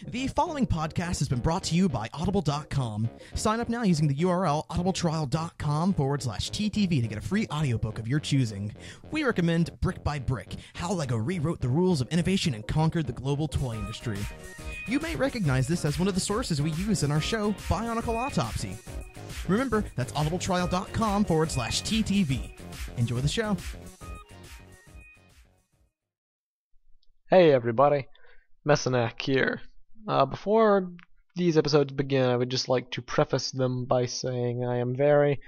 The following podcast has been brought to you by Audible.com. Sign up now using the URL audibletrial.com/TTV to get a free audiobook of your choosing. We recommend Brick by Brick, How LEGO Rewrote the Rules of Innovation and Conquered the Global Toy Industry. You may recognize this as one of the sources we use in our show, Bionicle Autopsy. Remember, that's audibletrial.com/TTV. Enjoy the show. Hey everybody, Messanak here. Before these episodes begin, I would just like to preface them by saying I am very,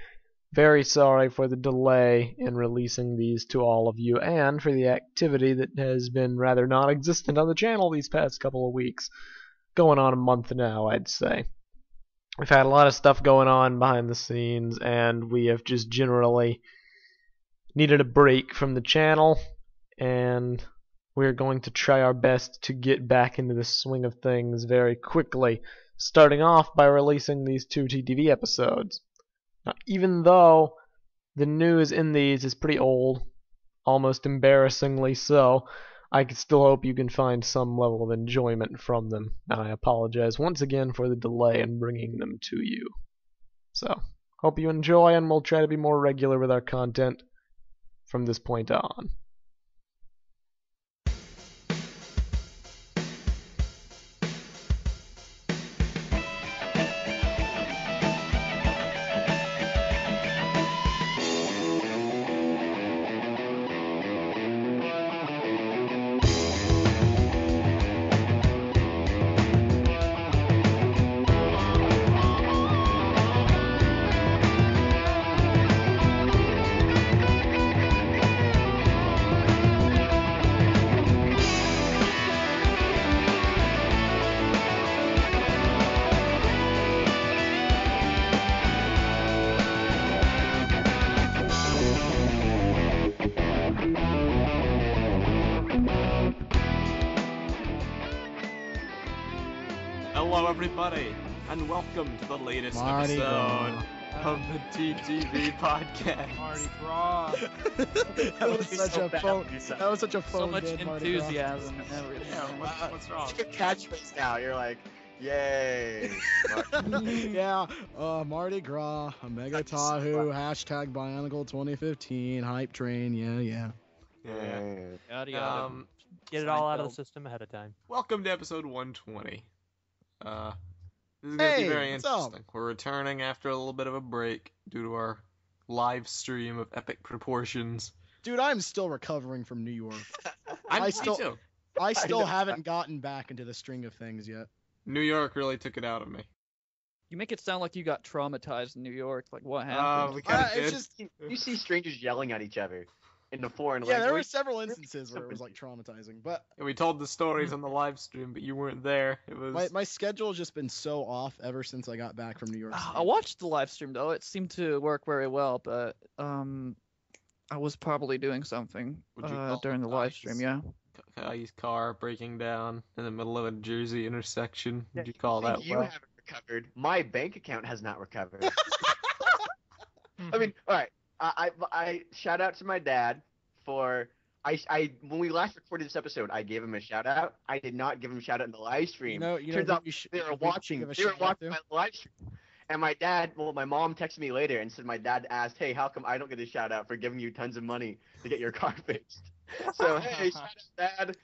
very sorry for the delay in releasing these to all of you, and for the activity that has been rather non-existent on the channel these past couple of weeks. Going on a month now, I'd say. We've had a lot of stuff going on behind the scenes, and we have just generally needed a break from the channel, and we're going to try our best to get back into the swing of things very quickly, starting off by releasing these 2 TTV episodes. Now, even though the news in these is pretty old, almost embarrassingly so, I still hope you can find some level of enjoyment from them, and I apologize once again for the delay in bringing them to you. So, hope you enjoy, and we'll try to be more regular with our content from this point on. Hello everybody, and welcome to the latest episode of the TTV podcast. Mardi Gras. That was such a phone. So much enthusiasm and everything. Yeah, what's wrong? It's your catchphrase now. You're like, yay. Yeah, Mardi Gras, Omega Tahoe, hashtag Bionicle 2015, hype train, yeah. Yada yada. Get it all out of the system ahead of time. Welcome to episode 120. This is going to be very interesting. We're returning after a little bit of a break due to our live stream of epic proportions. Dude, I'm still recovering from New York. I still haven't gotten back into the string of things yet. New York really took it out of me. You make it sound like you got traumatized in New York. Like, what happened? We kind of did. It's just you see strangers yelling at each other in the foreign Yeah, language. there were several instances where it was like traumatizing, but We told the stories on the live stream, but you weren't there. It was my schedule has just been so off ever since I got back from New York City. I watched the live stream though. It seemed to work very well, but I was probably doing something during the live stream. Yeah. Kahi's car breaking down in the middle of a Jersey intersection. Would you call that You well? haven't recovered. My bank account has not recovered. I mean, all right. I shout out to my dad for when we last recorded this episode, I gave him a shout out. I did not give him a shout out in the live stream. Turns out they were watching my live stream. And my mom texted me later and said my dad asked, "Hey, how come I don't get a shout out for giving you tons of money to get your car fixed?" So hey, shout out, Dad.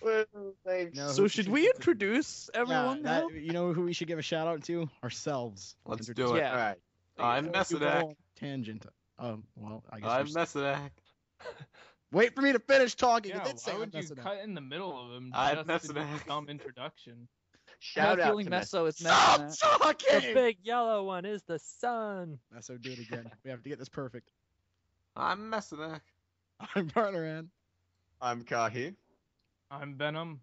Well, thanks. No, So should we introduce everyone now? You know who we should give a shout out to? Ourselves. Let's do it. Yeah. All right. I'm Messanak. Tangent. Well, I guess. I'm Messanak. Wait for me to finish talking. Yeah, It did say why I'm would you messing up. cut in the middle of them I'm just to do Messanak. some introduction? Shout My out feeling to Meso is Stop messing Oh, that. talking! The big yellow one is the sun. So do it again. We have to get this perfect. I'm Messanak. I'm Barteran. I'm Kahi. I'm Venom.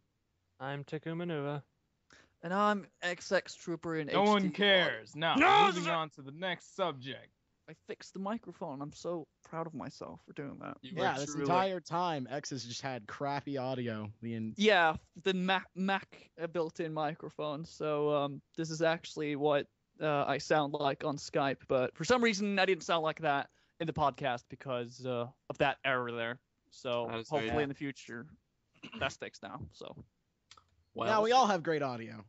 I'm Takumanua. And I'm XX Trooper in No HD. one cares. Now, No, moving on to the next subject. I fixed the microphone. I'm so proud of myself for doing that. You Yeah, were this truly- entire time, X has just had crappy audio. Yeah, the Mac built-in microphone. So this is actually what I sound like on Skype, but for some reason I didn't sound like that in the podcast because of that error there. So That is very hopefully in the future that's fixed now. So Well, Now we all have great audio.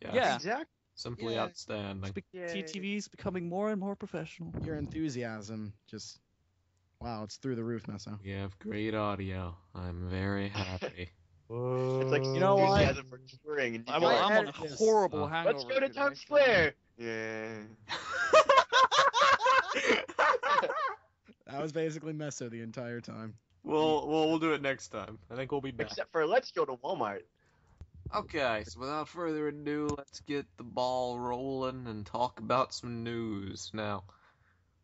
yes, Yeah. Exactly. simply Yeah. outstanding. Yay. TTV's becoming more and more professional. Your enthusiasm just, wow, it's through the roof, Meso. We have great audio. I'm very happy. It's like You know what? enthusiasm for touring, and you I'm go, Why on a edit this? horrible Uh, hangover. let's go to today, Times so- Square. Yeah. That was basically Meso the entire time. We'll do it next time. I think we'll be back. Except for let's go to Walmart. Okay, so without further ado, let's get the ball rolling and talk about some news. Now,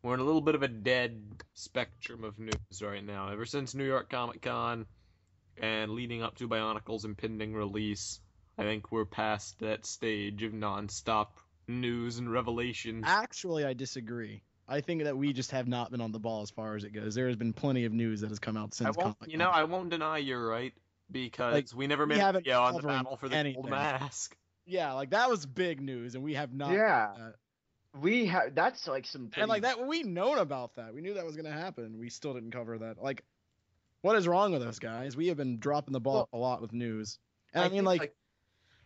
we're in a little bit of a dead spectrum of news right now. Ever since New York Comic Con and leading up to Bionicle's impending release, I think we're past that stage of non-stop news and revelations. Actually, I disagree. I think that we just have not been on the ball as far as it goes. There has been plenty of news that has come out since Comic-Con. I won't deny you're right, because Like, we never we made a haven't video on the covering battle for the anything. gold mask. Yeah, like that was big news, and we have not. Yeah. uh, We have. That's like some. and like that, we known about that. We knew that was gonna happen. We still didn't cover that. Like, what is wrong with us, guys? We have been dropping the ball a lot with news. And I mean, think,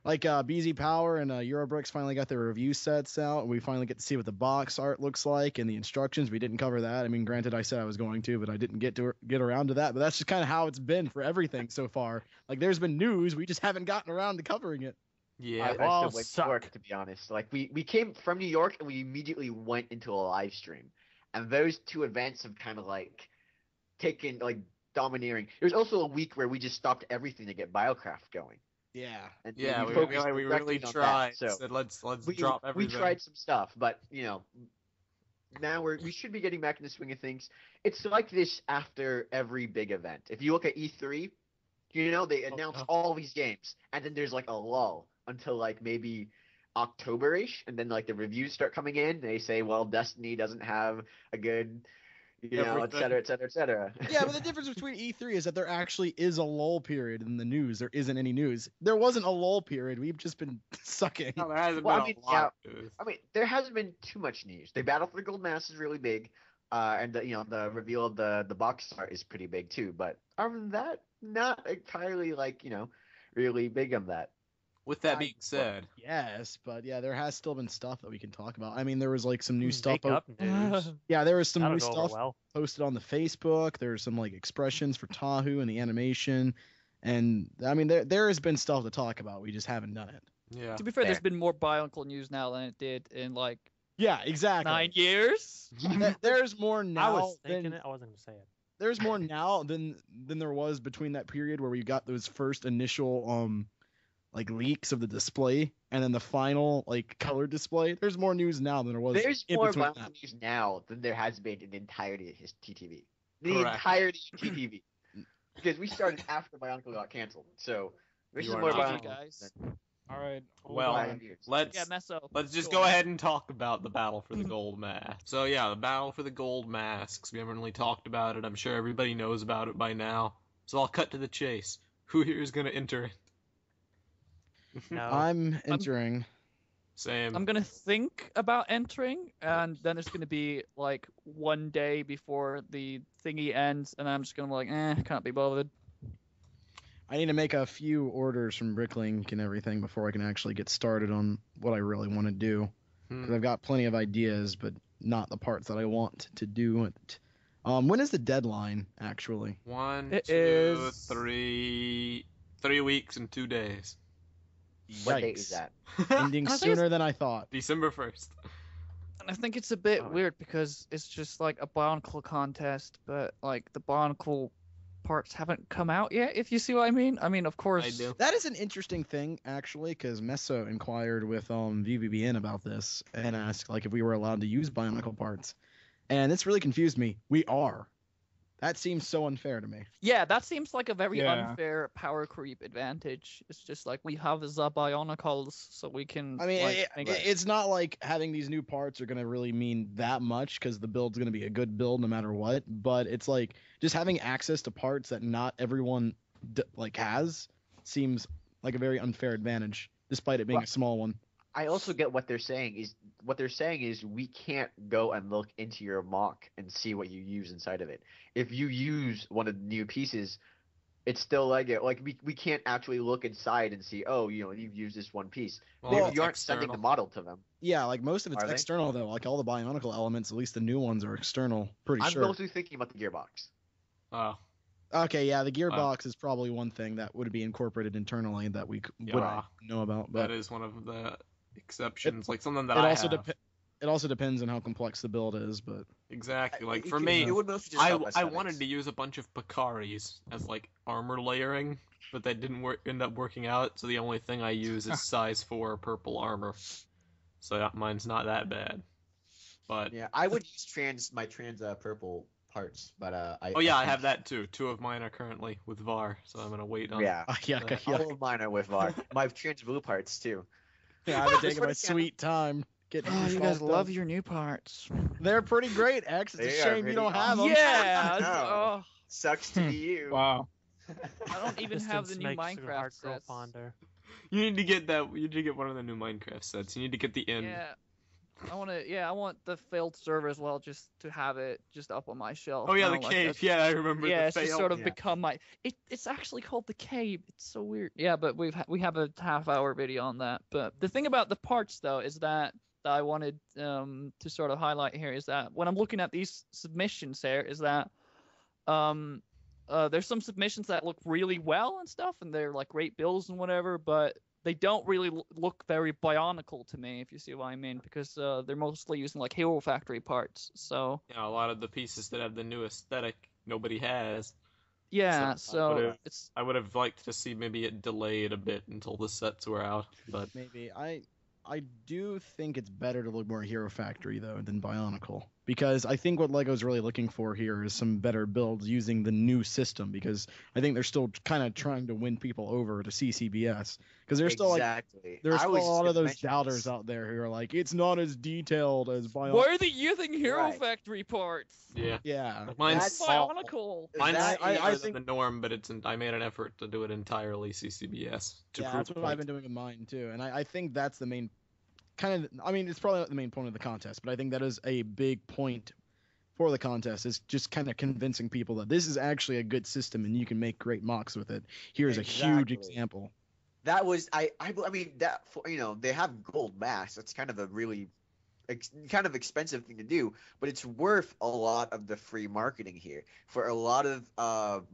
like BZ Power and Eurobricks finally got their review sets out, and we finally get to see what the box art looks like and the instructions. We didn't cover that. I mean, granted, I said I was going to, but I didn't get around to that. But that's just kind of how it's been for everything so far. Like, there's been news, we just haven't gotten around to covering it. Yeah, I all still wait suck. to work, to be honest. Like we came from New York and we immediately went into a live stream, and those two events have kind of like taken like domineering. There's also a week where we just stopped everything to get Biocraft going. Yeah. And yeah, we focused really directly on tried. that, so Said let's we, drop we everything. tried some stuff, but now we should be getting back in the swing of things. It's like this after every big event. If you look at E3, they announce all these games, and then there's like a lull until like maybe October-ish, and then like the reviews start coming in. They say, well, Destiny doesn't have a good, et cetera, et cetera, et cetera. Yeah, but the difference between E3 is that there actually is a lull period in the news. There isn't any news. There wasn't a lull period. We've just been sucking. No, there hasn't Well, been I mean, a lot of news. I mean, there hasn't been too much news. The Battle for the Gold Mask is really big, and the reveal of the box art is pretty big too. But other than that, not entirely like really big on that. With that being said, Yes, but yeah, there has still been stuff that we can talk about. I mean, there was like some new stuff. Make up news. Yeah, there was some That'll new go over stuff well. posted on the Facebook. There's some like expressions for Tahu and the animation, and I mean, there has been stuff to talk about. We just haven't done it. yeah. To be fair, Fair. there's been more Bionicle news now than it did in like Yeah, exactly. 9 years. There's more now I was thinking than it. I wasn't gonna say it. there's more now than there was between that period where we got those first initial like leaks of the display and then the final like color display. There's more news now than there was There's in more between Bionicle that. news now than there has been in the entirety of his TTV. The Correct. entirety of TTV. Because we started after Bionicle got canceled. So this You is are more not Bionicle guys. than All right. hold Well, on. 5 years. Let's Yeah, Meso. let's just Go go on. ahead and talk about the battle for the gold mask. So yeah, the battle for the gold masks. We haven't really talked about it. I'm sure everybody knows about it by now. So I'll cut to the chase. Who here is gonna enter it? No. I'm entering. Same. I'm gonna think about entering, and then it's gonna be like one day before the thingy ends, and I'm just gonna be like, can't be bothered. I need to make a few orders from Bricklink and everything before I can actually get started on what I really want to do. Because I've got plenty of ideas, but not the parts that I want to do it. When is the deadline, actually? One, It 2, is- 3 weeks and 2 days. What date is that? Ending I think sooner than I thought. December 1st. And I think it's a bit Oh. weird because it's just like a Bionicle contest, but like the Bionicle parts haven't come out yet. If you see what I mean. I mean, of course. I do. That is an interesting thing, actually, because Meso inquired with VVBN about this and asked like if we were allowed to use Bionicle parts, and it's really confused me. We are. That seems so unfair to me. Yeah, that seems like a very Yeah. unfair power creep advantage. It's just like we have the Bionicles, so we can. I mean, like, make it's not like having these new parts are going to really mean that much because the build's going to be a good build no matter what. But it's like just having access to parts that not everyone has seems like a very unfair advantage, despite it being Well, a small one. I also get what they're saying is we can't go and look into your mock and see what you use inside of it. If you use one of the new pieces, it's still Lego. Like we can't actually look inside and see, oh, you've used this one piece. Well, You aren't sending the model to them. Yeah, like most of it's Are they? external though. Like all the Bionicle elements, at least the new ones, are external. Pretty I'm sure. mostly thinking about the gearbox. Oh, Okay, yeah, the gearbox is probably one thing that would be incorporated internally that we Yeah. wouldn't know about. But that is one of the exceptions. Like something that it I also have. it also depends on how complex the build is. But Exactly. Like It for could- me, it would mostly just I help I aesthetics. wanted to use a bunch of Pikaris as like armor layering, but that didn't end up working out. So the only thing I use is size 4 purple armor. So mine's not that bad. But Yeah, I would use my trans purple parts, but I. oh yeah, I think- have that too. 2 of mine are currently with VAR, so I'm gonna wait on. Yeah, yuck, all of mine are with VAR. My trans blue parts too. yeah, I've been taking Just my for the sweet time getting. Oh, these you guys all love done. your new parts. They're pretty great, X. It's They a are shame you pretty don't have them. Yeah. No. Oh, Sucks to be you. Wow. I don't even have the new Minecraft sets. You need to get that. You need to get one of the new Minecraft sets. You need to get the inn. Yeah. I want the failed server as well, just to have it just up on my shelf. Oh yeah, I the don't like cave. that. Yeah, I remember. Yeah, the it's just fail. sort of yeah. become my. It's actually called the cave. It's so weird. Yeah, but we have a half-hour video on that. But the thing about the parts though is that I wanted to sort of highlight here is that when I'm looking at these submissions here is that there's some submissions that look really well and stuff, and they're like great builds and whatever, but they don't really look very Bionicle to me, if you see what I mean, because they're mostly using like Hero Factory parts. So Yeah, a lot of the pieces that have the new aesthetic nobody has. yeah, So, so it's I would have liked to see maybe it delayed a bit until the sets were out, but Maybe I do think it's better to look more Hero Factory though than Bionicle, because I think what Lego's really looking for here is some better builds using the new system, because I think they're still kind of trying to win people over to CCBS, because there's still like Exactly. there's I still a was just lot of gonna those mention doubters this. out there who are like, it's not as detailed as Bionicle. why are they using Hero Right. Factory parts? yeah. Yeah. Mine's That's Bionicle. Mine's That I is- think the norm, but I made an effort to do it entirely CCBS to Yeah, prove that's a what I've point. been doing with mine too, and I think that's the main kind of. I mean, it's probably not the main point of the contest, but I think that is a big point for the contest. Is just kind of convincing people that this is actually a good system and you can make great mocks with it. Here's a huge Exactly. example. That was I mean that they have gold masks. That's kind of a really kind of expensive thing to do, but it's worth a lot of the free marketing here. For a lot of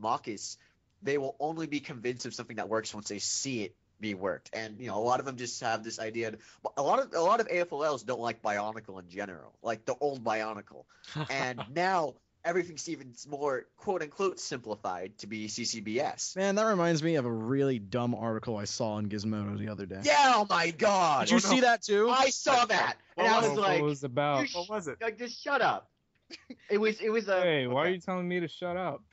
mockists, they will only be convinced of something that works once they see it be worked. And a lot of them just have this idea. A lot of AFLLs don't like Bionicle in general, like the old Bionicle. And now everything's even more quote unquote simplified to be CCBS. Man, that reminds me of a really dumb article I saw on Gizmodo the other day. Yeah, oh my god. Did you see that too? I saw that, and I was What like, was about? you What was it? like, just shut up. It was a. Hey, why are okay. you telling me to shut up?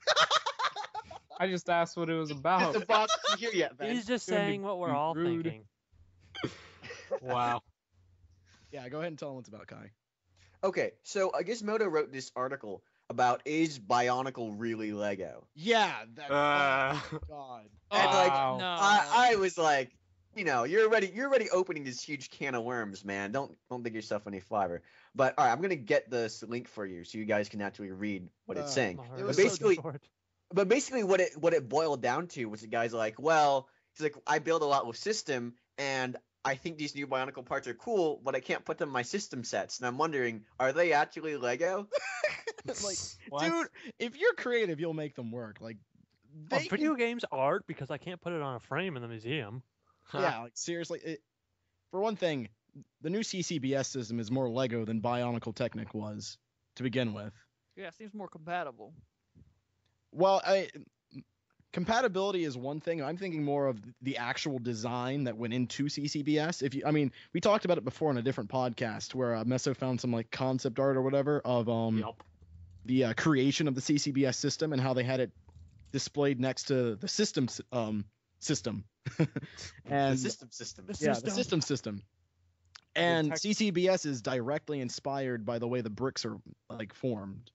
I just asked what it was about. It's a box to hear yet, man. He's just Gonna be saying what we're all rude. thinking. Wow. Yeah, go ahead and tell them what's about, Kai. Okay, so Gizmodo wrote this article about is Bionicle really Lego? Yeah, that. Uh, Oh, God. And like, Wow. No. I was like, you're already opening this huge can of worms, man. Don't dig yourself any flour. But all right, I'm gonna get this link for you so you guys can actually read what it's saying. My It heart was is so basically- short. But basically, what it boiled down to was the guy's like, well, he's like, I build a lot with system, and I think these new Bionicle parts are cool, but I can't put them in my system sets, and I'm wondering, are they actually Lego? Like, What? dude, if you're creative, you'll make them work. Like, Well, they video games art because I can't put it on a frame in the museum. yeah, like seriously. For one thing, the new CCBS system is more Lego than Bionicle Technic was to begin with. Yeah, it seems more compatible. Well, compatibility is one thing. I'm thinking more of the actual design that went into CCBS. We talked about it before in a different podcast where Meso found some like concept art or whatever of Yep. the creation of the CCBS system and how they had it displayed next to the system. And The system. yeah, the system. And tech- CCBS is directly inspired by the way the bricks are like formed.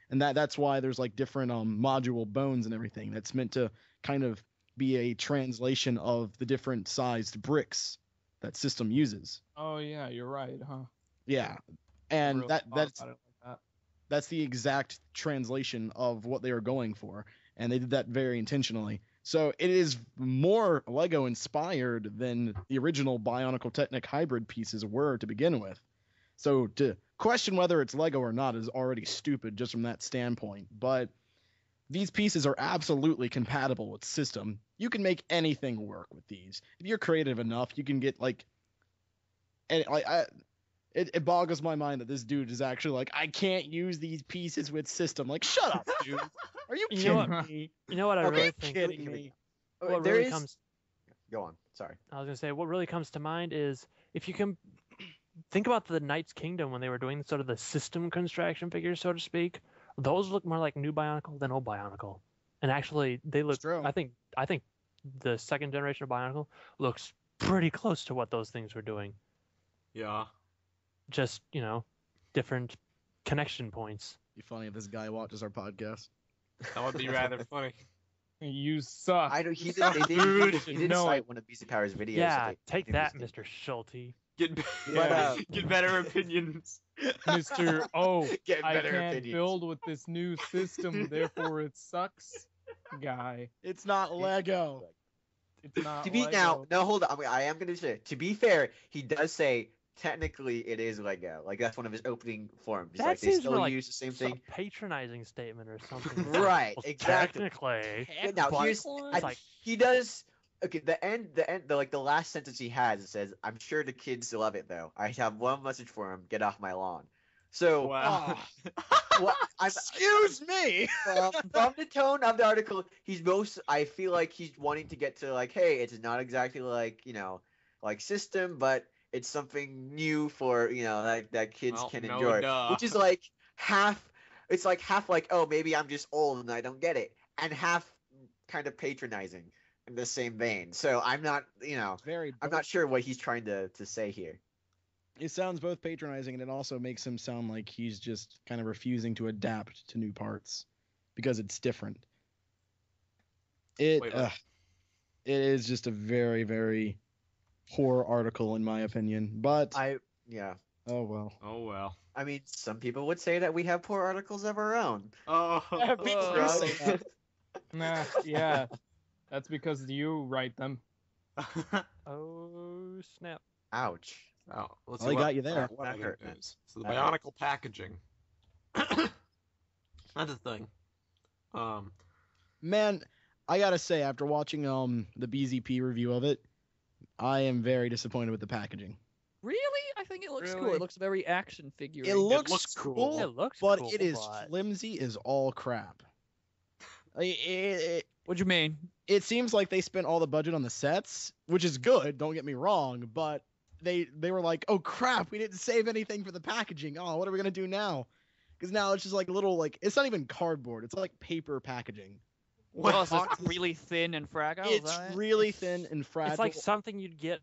And that's why there's like different module bones and everything. That's meant to kind of be a translation of the different sized bricks that system uses. Oh yeah, you're right, huh? Yeah. And Really thought that's about it like that. that's the exact translation of what they are going for. and they did that very intentionally. So it is more Lego inspired than the original Bionicle Technic hybrid pieces were to begin with. So to question whether it's Lego or not is already stupid just from that standpoint. But these pieces are absolutely compatible with system. You can make anything work with these. If you're creative enough, you can get like, and it boggles my mind that this dude is actually like, I can't use these pieces with system. Like, shut up, dude. Are you You know kidding what? me? You know what I Are really you think? kidding me? What There really is- comes. Go on. Sorry. I was gonna say what really comes to mind is if you can think about the Knights Kingdom when they were doing sort of the system construction figures, so to speak. Those look more like new Bionicle than old Bionicle, and actually they look. It's true. I think the second generation of Bionicle looks pretty close to what those things were doing. Yeah. Just different connection points. Be funny if this guy watches our podcast. That would be rather funny. You suck. I know he Suck, did. dude. He did No. cite one of BC Power's videos. Yeah, that take they that, released. Mr. Schulte. Get Yeah. get better opinions. Mr. Oh, Get I better can't opinions. build with this new system, therefore it sucks. Guy, It's not Lego. it's not. To be Lego. now, no, hold on. I am gonna say. To be fair, he does say technically it is Lego. Like that's one of his opening forms. He's That like they seems still more like use the same A thing. patronizing statement or something. Right, Well, exactly. Technically, But now here's it's like he does. Okay, the last sentence he has it says, "I'm sure the kids love it though. I have one message for him: get off my lawn." So, Wow. Excuse me. from the tone of the article, I feel like he's wanting to get to like, hey, it's not exactly like like system, but it's something new for that kids Well, can no enjoy, duh. which is like half. It's like half like, oh, maybe I'm just old and I don't get it, and half kind of patronizing in the same vein. So I'm not, Very. I'm not sure what he's trying to say here. It sounds both patronizing, and it also makes him sound like he's just kind of refusing to adapt to new parts because it's different. It Wait, what? it is just a very, very poor article in my opinion. But Yeah. oh well. Oh well. I mean, some people would say that we have poor articles of our own. Oh. Whoa. Nah, yeah, that's because you write them. oh snap. Ouch. Oh, let's Well, see he got you there. What That other hurt. news? So the That Bionicle packaging. That's the thing. Man, I gotta say, after watching the BZP review of it, I am very disappointed with the packaging. Really? I think it looks cool. Really? It looks very action figure. It looks, looks cool, cool. It looks but cool, it is but- flimsy as all crap. What do you mean? It seems like they spent all the budget on the sets, which is good, don't get me wrong, but they were like, oh crap, we didn't save anything for the packaging. Oh, what are we gonna do now? Because now it's just like little, like, it's not even cardboard, it's like paper packaging. Well, is it really thin and fragile? Is It's that it? really thin and fragile. It's like something you'd get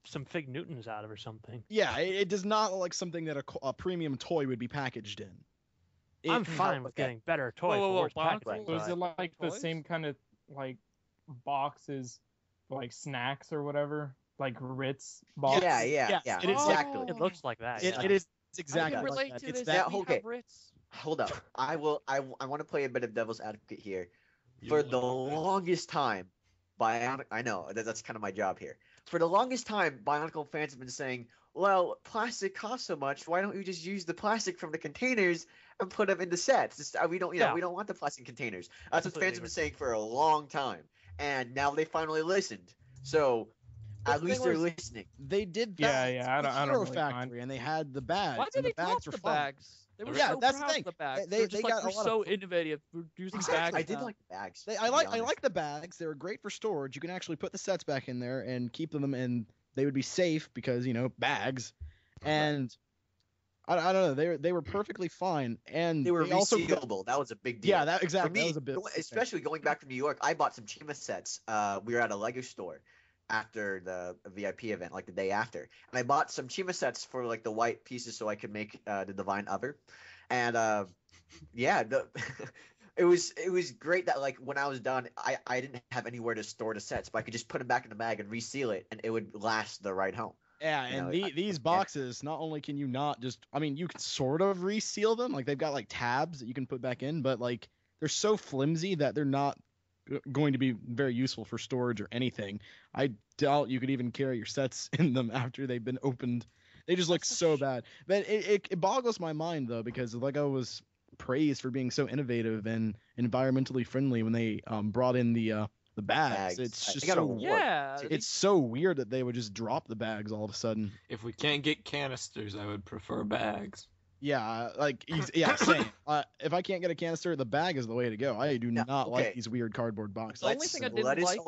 some Fig Newtons out of or something. Yeah, it does not look like something that a premium toy would be packaged in. I'm fine with getting better toys whoa, for whoa, worse Bionicle? packaging. So is it but- like the Toys? same kind of like boxes, like snacks or whatever, like Ritz box? Yeah, Yes, yeah. it is exactly. It looks like that. It, yeah. it is I exactly can like relate that. to It's this. that. We okay. have Ritz. Hold up. I want to play a bit of devil's advocate here. You For look the like that. longest time, I know that's kind of my job here. For the longest time, Bionicle fans have been saying, "Well, plastic costs so much. Why don't you just use the plastic from the containers and put them in the sets? We don't, Yeah. we don't want the plastic containers." That's what Completely fans have been saying for a long time, and now they finally listened. So, But at the least thing they're was- listening. They did Yeah, that. yeah, I with don't Hero really mind. Factory, and they had the bags. Why and did the they bags drop are the fun. bags? They were Yeah, so that's the proud thing. of the bags. They- They, were just they like, got a we're lot of so fun. innovative. We're using Exactly. bags I did now. like the bags. I to be like honest. the bags. They were great for storage. You can actually put the sets back in there and keep them, and they would be safe because bags. And I don't know. They were perfectly fine, and They were also resealable. That was a big deal. yeah, that For exactly. me, That was a bit especially going back from New York, I bought some Chima sets. We were at a Lego store after the VIP event, like the day after, and I bought some Chima sets for like the white pieces so I could make the Divine Other, and yeah, it was great that like when I was done, I didn't have anywhere to store the sets, but I could just put them back in the bag and reseal it, and it would last the ride home. Yeah, You and know, these boxes, not only can you not just, I mean, you can sort of reseal them, like they've got like tabs that you can put back in, but like they're so flimsy that they're not going to be very useful for storage or anything. I doubt you could even carry your sets in them after they've been opened. They just look so bad. But it boggles my mind though, because Lego was praised for being so innovative and environmentally friendly when they brought in the bags. It's just so it's so weird that they would just drop the bags all of a sudden. If we can't get canisters, I would prefer bags. Yeah, same. If I can't get a canister, the bag is the way to go. I do not like these weird cardboard boxes. The only thing I didn't like.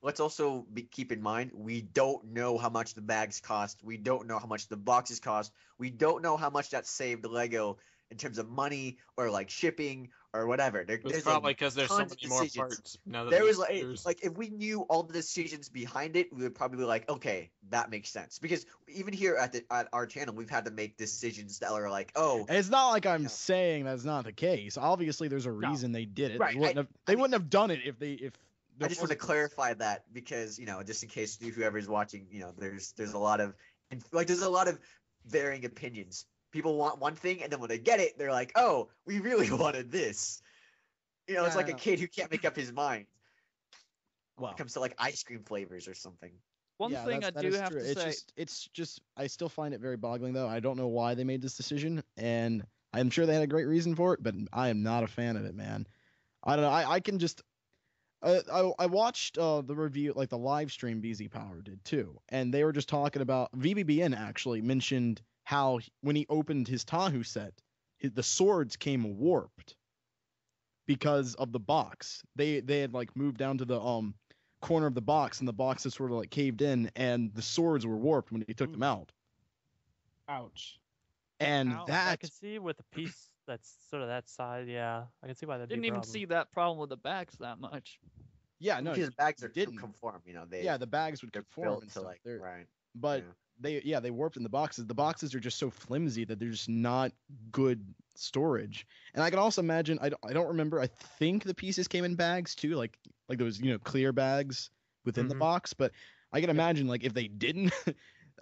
Let's also keep in mind, we don't know how much the bags cost. We don't know how much the boxes cost. We don't know how much that saved Lego in terms of money or like shipping or whatever. There's probably because there's so many more parts now. That there was like if we knew all the decisions behind it, we would probably be like, okay, that makes sense. Because even here at our channel, we've had to make decisions that are like, oh. And it's not like I'm saying that's not the case. Obviously, there's a reason they did it. Right. They wouldn't have done it if I just want to clarify that because, just in case whoever's watching, there's a lot of varying opinions. People want one thing, and then when they get it, they're like, oh, we really wanted this. It's like a kid who can't make up his mind. When it comes to like ice cream flavors or something. One thing I do have to say. It's just, I still find it very boggling though. I don't know why they made this decision, and I'm sure they had a great reason for it, but I am not a fan of it, man. I don't know. I can just. I watched the review, like the live stream BZ Power did too, and they were just talking about VBBN actually mentioned how when he opened his Tahu set, the swords came warped because of the box. They had like moved down to the corner of the box, and the box is sort of like caved in, and the swords were warped when he took them out. Ouch. And that I could see with a piece that's sort of that size. Yeah, I can see why that didn't even see that problem with the bags that much. Yeah, no, because bags didn't conform. The bags would conform and stuff. Right. But they warped in the boxes. The boxes are just so flimsy that they're just not good storage. And I can also imagine, I don't remember, I think the pieces came in bags too, like those clear bags within the box. But I can imagine like if they didn't.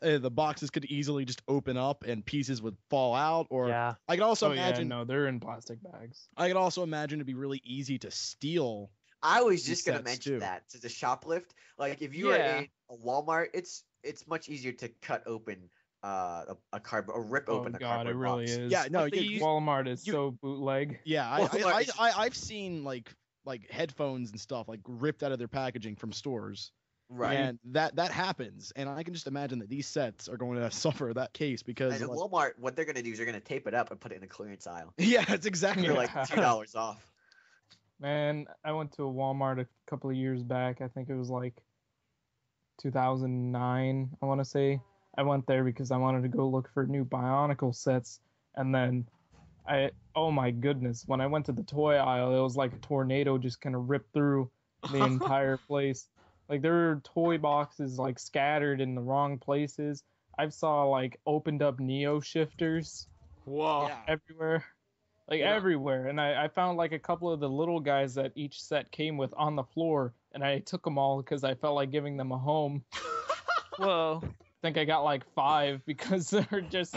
The boxes could easily just open up and pieces would fall out. Or I can also imagine. No, they're in plastic bags. I can also imagine it'd be really easy to steal. I was just gonna mention that to the shoplift. Like if you are in a Walmart, it's much easier to cut open a cardboard or rip open a cardboard it really box. is. Yeah, no, Walmart is so bootleg. Yeah, I've seen like headphones and stuff like ripped out of their packaging from stores. Right. And that happens, and I can just imagine that these sets are going to suffer that case because at Walmart, what they're going to do is they're going to tape it up and put it in the clearance aisle. Yeah, that's exactly for like $2 off. Man, I went to a Walmart a couple of years back. I think it was like 2009, I want to say. I went there because I wanted to go look for new BIONICLE sets, and then oh my goodness, when I went to the toy aisle, it was like a tornado just kind of ripped through the entire place. Like there were toy boxes like scattered in the wrong places. I saw like opened up Neo shifters. Whoa. Everywhere. Everywhere. And I found like a couple of the little guys that each set came with on the floor, and I took them all because I felt like giving them a home. Whoa. I think I got like 5 because they're just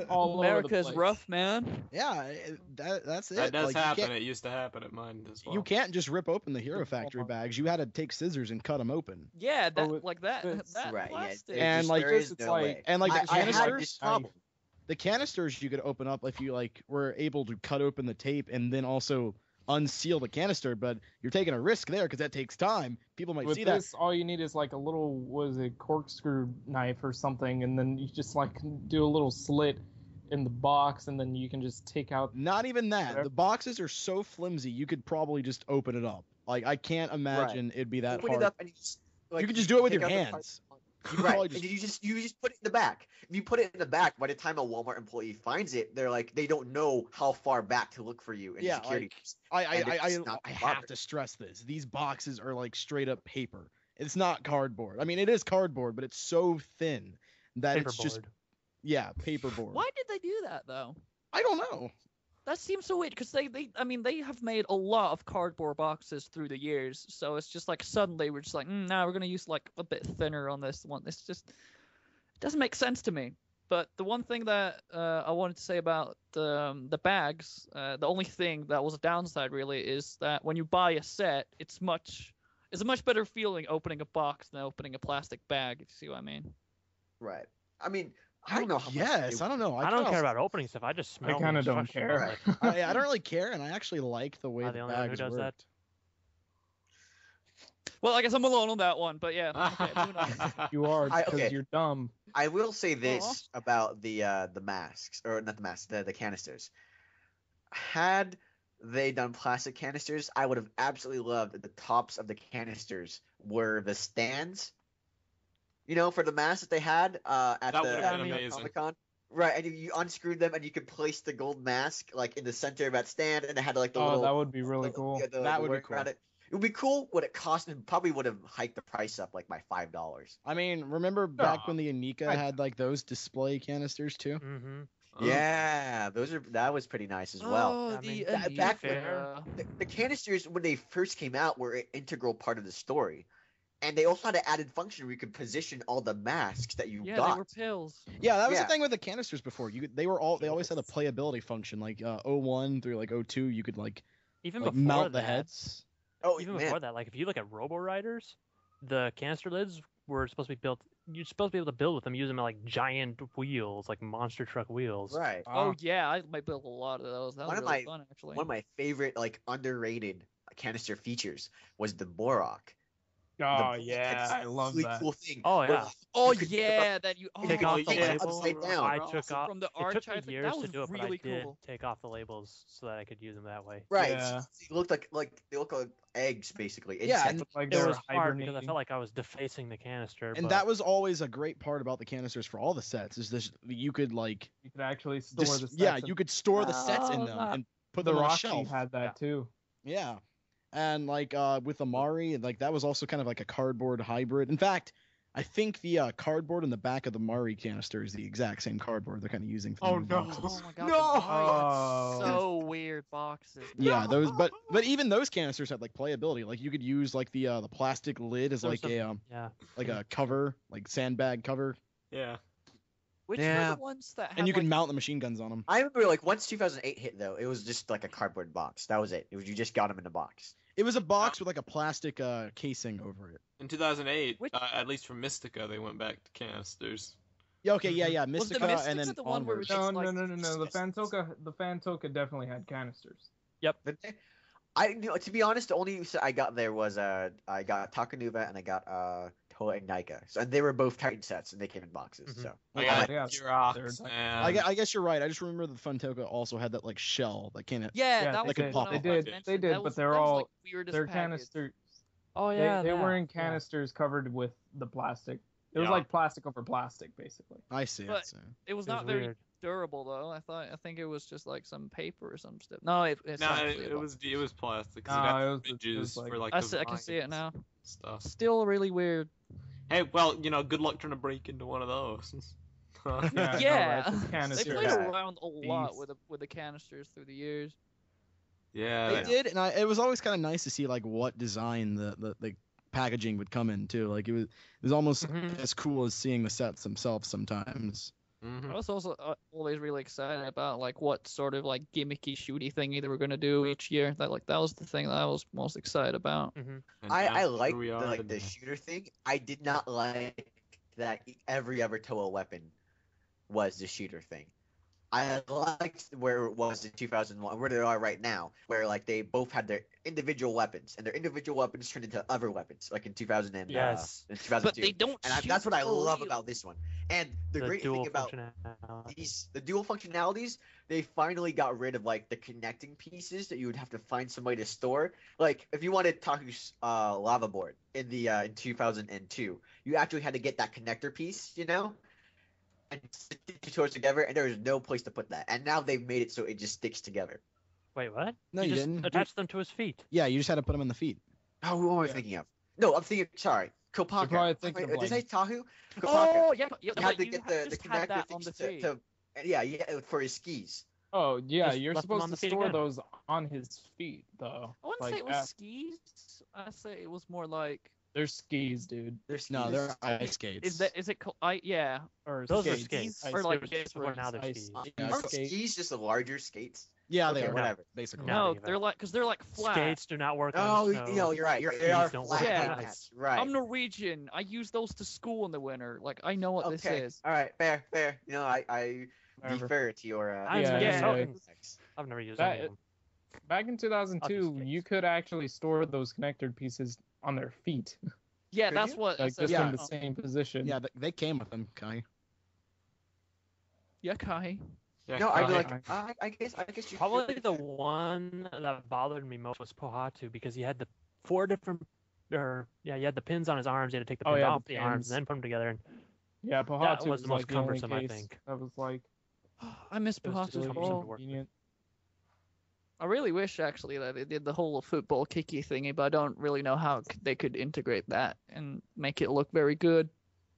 all America's over the place. rough, man. Yeah, that's it. That does happen. It used to happen at mine as well. You can't just rip open the Hero Factory bags. You had to take scissors and cut them open. Yeah, that right. plastic. Yeah, and like the canisters. The canisters you could open up if you like were able to cut open the tape and then also unseal the canister, but you're taking a risk there because that takes time. People might see that. All you need is like a little, corkscrew knife or something, and then you just like do a little slit in the box, and then you can just take out. Not even that. Whatever. The boxes are so flimsy, you could probably just open it up. Like I can't imagine it'd be that hard. It up and you can just do it with your hands. Right, and you just put it in the back. If you put it in the back, by the time a Walmart employee finds it, they're like they don't know how far back to look for you in security. I have to stress this. These boxes are like straight up paper. It's not cardboard. I mean, it is cardboard, but it's so thin that it's just paperboard. Why did they do that though? I don't know. That seems so weird because they have made a lot of cardboard boxes through the years, so it's just like suddenly we're just like, now we're gonna use like a bit thinner on this one. It's just, it doesn't make sense to me. But the one thing that I wanted to say about the bags, the only thing that was a downside really is that when you buy a set, it's a much better feeling opening a box than opening a plastic bag, if you see what I mean. Right. I mean, I don't know how much. Yes, I don't know. I don't care about opening stuff. I just smell. I kind of them. don't Fuck, care. like, I don't really care, and I actually like the way Am I the the only one who bags does that? worked. Well, I guess I'm alone on that one, but yeah. Okay, moving on. You are because okay. you're dumb. I will say this Aw. about the masks, or not the masks, the canisters. Had they done plastic canisters, I would have absolutely loved that the tops of the canisters were the stands. You know, for the masks that they had at That the would've been amazing. Comic-Con. Right, and you unscrewed them and you could place the gold mask like in the center of that stand, and it had like the Oh, little. that would be really cool. Yeah, That would be word cool. around it. It would be cool. What it cost, and probably would have hiked the price up like by $5. I mean, remember back Nah, when the Unica I- had like those display canisters too? mm-hmm. Yeah, that was pretty nice as well. Oh, I mean, the that- back when- Unica. The canisters, when they first came out, were an integral part of the story, and they also had an added function where you could position all the masks that you Yeah, got. they were pills. Yeah, that was Yeah. the thing with the canisters before. They always had a playability function like 01 through like 02. You could like Even like before mount that, the heads. Oh even man, before that, like if you look at Robo Riders, the canister lids were supposed to be built. You're supposed to be able to build with them using like giant wheels, like monster truck wheels. right. Oh yeah, I might build a lot of those. That was One of really my- fun actually. One of my favorite like underrated canister features was the Borok. Oh Borok yeah, had I this love really that. cool thing. Oh, where, yeah. like, Oh you could pick up- yeah, that you. Take oh, off the yeah, labels. upside down. I took off. From the It took arch. me I think years that to was do it, but I really did cool. take off the labels so that I could use them that way. Right. Yeah. They looked like eggs basically. Yeah, insect. and- Like It they were was hard because I hibernating. felt like I was defacing the canister. And but that was always a great part about the canisters for all the sets is this you could like You could actually store just, the sets. yeah, in- you could store the sets in Oh, them not- and put the them on a Roxy shelf. had that too. Yeah. And like with Amari, like that was also kind of like a cardboard hybrid. In fact, I think the cardboard in the back of the Mari canister is the exact same cardboard they're kind of using for the Oh, new no. boxes. Oh my god. No! the Mario had Oh. So weird boxes. Yeah, those but even those canisters had like playability. Like you could use like the plastic lid as there was like yeah. a cover, like sandbag cover, Yeah. Which Yeah. were the ones that had and you like, could mount the machine guns on them. I remember like once 2008 hit though, it was just like a cardboard box. That was it. It was you just got them in the box. It was a box with like a plastic casing over it. In 2008, Which- at least for Mystica, they went back to canisters. Yeah, okay, yeah, Was the Mystica and Mystics then the one where onwards. it's No, like- no. The Fantoka definitely had canisters. But to be honest, the only set I got there was I got Takanuva and I got Toa and Nika. So and they were both Titan sets and they came in boxes. Mhm. So I Yeah, got yeah, Xerox they're like- and I guess you're right. I just remember the Funtoka also had that like shell that can't. Yeah, Yeah, that they was did. the one I They was did. about to They mention. did, That but was- they're that was, all- like, weirdest Their package. canisters. Oh yeah. They that. were in Yeah. canisters covered with the plastic. It was Yeah. like plastic over plastic, basically. I see. I But- see. It was It not was very weird. durable though. I think it was just like some paper or some stuff. No, it's no, actually it about- was plastic. 'Cause No, it had it was images like- for like I the can see it vines now. and stuff. Still really weird. Hey, well, good luck trying to break into one of those. Yeah, I know, Yeah. right? The They canister. played Yeah. around a lot Beast. with the canisters through the years. Yeah. They did, and it was always kind of nice to see like what design the packaging would come into. Like it was almost Mhm. as cool as seeing the sets themselves sometimes. Mhm. I was also always really excited about like what sort of like gimmicky shooty thingy they were gonna do each year. That was the thing that I was most excited about. Mhm. And I now like here we are the today. shooter thing. I did not like that every other Toa weapon was the shooter thing. I liked where it was in 2001, where they are right now, where like they both had their individual weapons, and their individual weapons turned into other weapons, like in 2000 and Yes. in 2002. But they don't. And shoot that's what I for love real. about this one. And the The great dual thing about functionality. the dual functionalities, they finally got rid of like the connecting pieces that you would have to find somebody to store. Like if you wanted Taku's lava board in the in 2002, you actually had to get that connector piece, and stick the two toys together, and there was no place to put that. And now they've made it so it just sticks together. Wait, what? No, you just didn't. attached them to his feet. Yeah, you just had to put them in the feet. Oh, what am I Yeah. thinking of? No, I'm thinking. Sorry, Kopaka. probably thinking of, Did I say like- Tahu? Kopaka. Oh yeah, You had to get the just connector had that on things the feet. yeah, for his skis. Oh yeah, Just you're left them on supposed the to feet store again. those on his feet, though. I wouldn't Like, say it was at- skis. I say it was more like They're skis, dude. No, they're ice skates. Is it Or Those are skates. skates. Ice Or like skates. skates Before now they're Ice- skis. ice Aren't skates. skis just the larger skates? Yeah, Okay, they are. whatever. Basically. No. No, Not even. they're like flat. Skates do not work on Oh, snow. you're right. They skis are don't flat work on mats. ice. Right. I'm Norwegian. I use those to school in the winter. Like I know what this Okay. is. All right. Fair. You know, I Whatever. defer to your. I'm Yeah, Minnesotan. yeah. I've never used That- any of them. Back in 2002, skates. you could actually store those connector pieces on their feet, Yeah, Could that's you? what. like so- just yeah. in the same position. Yeah, they came with them, Kai. Yeah, Kai. Yeah, No, I'd be Kai. like, I guess you. Probably the one that bothered me most was Pohatu because he had the you had the pins on his arms. You had to take the Oh, pins yeah, off the the arms pins. and then put them together. And Yeah, Pohatu was the most like the only cumbersome, I case think. That was like I miss It was just Bahatu's cumbersome ball. to work with. convenient. I really wish actually that they did the whole football kicky thingy, but I don't really know how they could integrate that and make it look very good.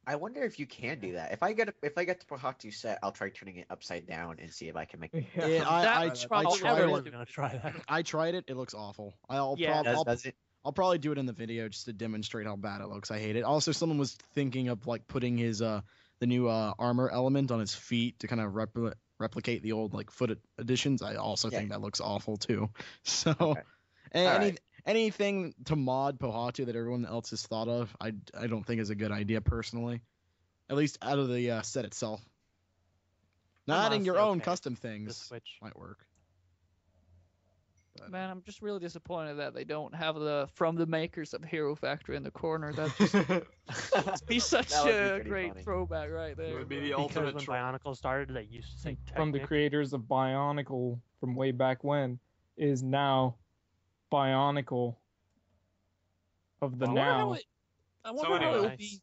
I wonder if you can do that. If I get the Pohatu set, I'll try turning it upside down and see if I can make it. Yeah, I That's tried probably- Everyone's it. gonna try that. I tried it. It looks awful. Yeah. Does it? I'll probably do it in the video just to demonstrate how bad it looks. I hate it. Also, someone was thinking of like putting his the new armor element on his feet to kind of replicate the old like foot editions. I also think that looks awful too. So, Okay. and anything to mod Pohatu that everyone else has thought of, I don't think is a good idea personally. At least out of the set itself. Not I'm adding your honestly own okay custom The things Switch. might work. But- Man, I'm just really disappointed that they don't have the from the makers of Hero Factory in the corner. That'd just be such That would be a pretty great funny. throwback right It there. would be bro. the Because ultimate when troll. Bionicle started, they used to say From the Technic. creators of Bionicle from way back when is now Bionicle of the I wonder how now. I wonder how anyway. it'll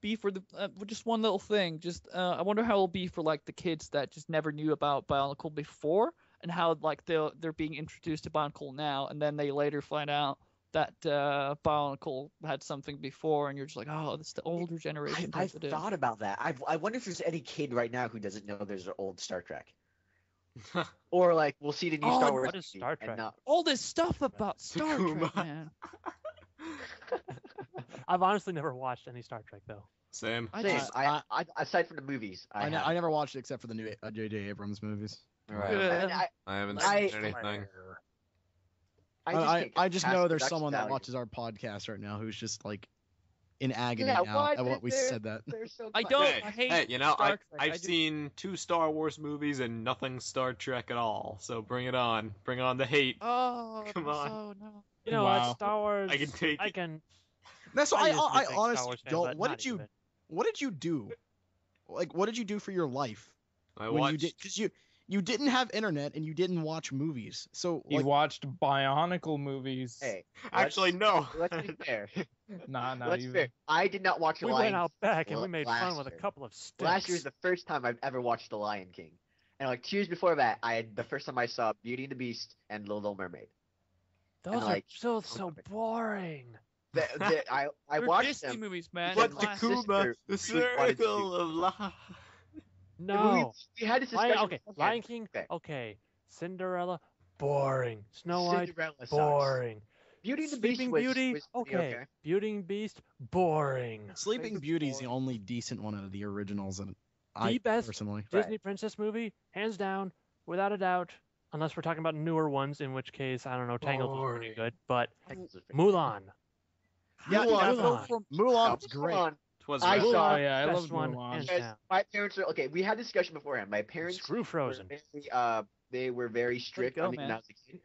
be for the just one little thing. Just I wonder how it'll be for like the kids that just never knew about Bionicle before, and how like they're being introduced to Bionicle now, and then they later find out that Bionicle had something before, and you're just like, oh, this is the older generation. I've type of thought about that. I wonder if there's any kid right now who doesn't know there's an old Star Trek, or like we'll see the new Oh, Star Wars. what is movie Star and Trek? not- all this stuff about Star Trek, Takuma. man. I've honestly never watched any Star Trek though. Same. I Same. just I aside from the movies, I haven't. never watched it except for the new J.J. Abrams movies. Right. And I haven't I- seen anything. I just know there's production someone that value. watches our podcast right now who's just like in agony Yeah, now what? at what we They're- said that. They're so I fun. don't. Hey, I hate. hey, you know, Star Trek. I I've just- seen 2 Star Wars movies and nothing Star Trek at all. So bring it on. Bring on the hate. Oh, Come on. Oh no. You know Wow. what? Star Wars. I can take I it. can. That's why used to be a I big Star honestly Wars fan, don't. but What not did you even. What did you do? Like, what did you do for your life I when watched. you did? Because you didn't have internet and you didn't watch movies. So He like, watched Bionicle movies. Hey, Actually, no. let's be fair. Nah, not Let's be even. fair. I did not watch The We Lion went out back and well, we made last fun with a year. couple of sticks. Last year was the first time I've ever watched The Lion King, and like 2 years before that, the first time I saw Beauty and the Beast and Little Mermaid. Those and, are like, so boring. I They're watched Disney them. movies, man. But They're classic. Takuma, the sister really wanted to circle of life. No. We had this Lion, discussion. okay, beforehand. Lion King. Okay. Okay. Cinderella. Boring. Snow White. Cinderella sucks. Boring. Beauty and the Sleeping Beast Beauty. was pretty Okay. Beauty and Beast. Boring. Sleeping was Beauty's the boring. only decent one out of the originals, and I best personally. Disney princess movie, hands down, without a doubt. Unless we're talking about newer ones, in which case I don't know, Tangled was pretty good. But Mulan. Yeah, Mulan. Mulan. Mulan's great. Twas I right. saw- Oh yeah, I Best love one, Mulan. hands Because down. my parents were okay. We had a discussion beforehand. My parents Screw were Frozen. very, they were very strict go, on me when man. I was a kid.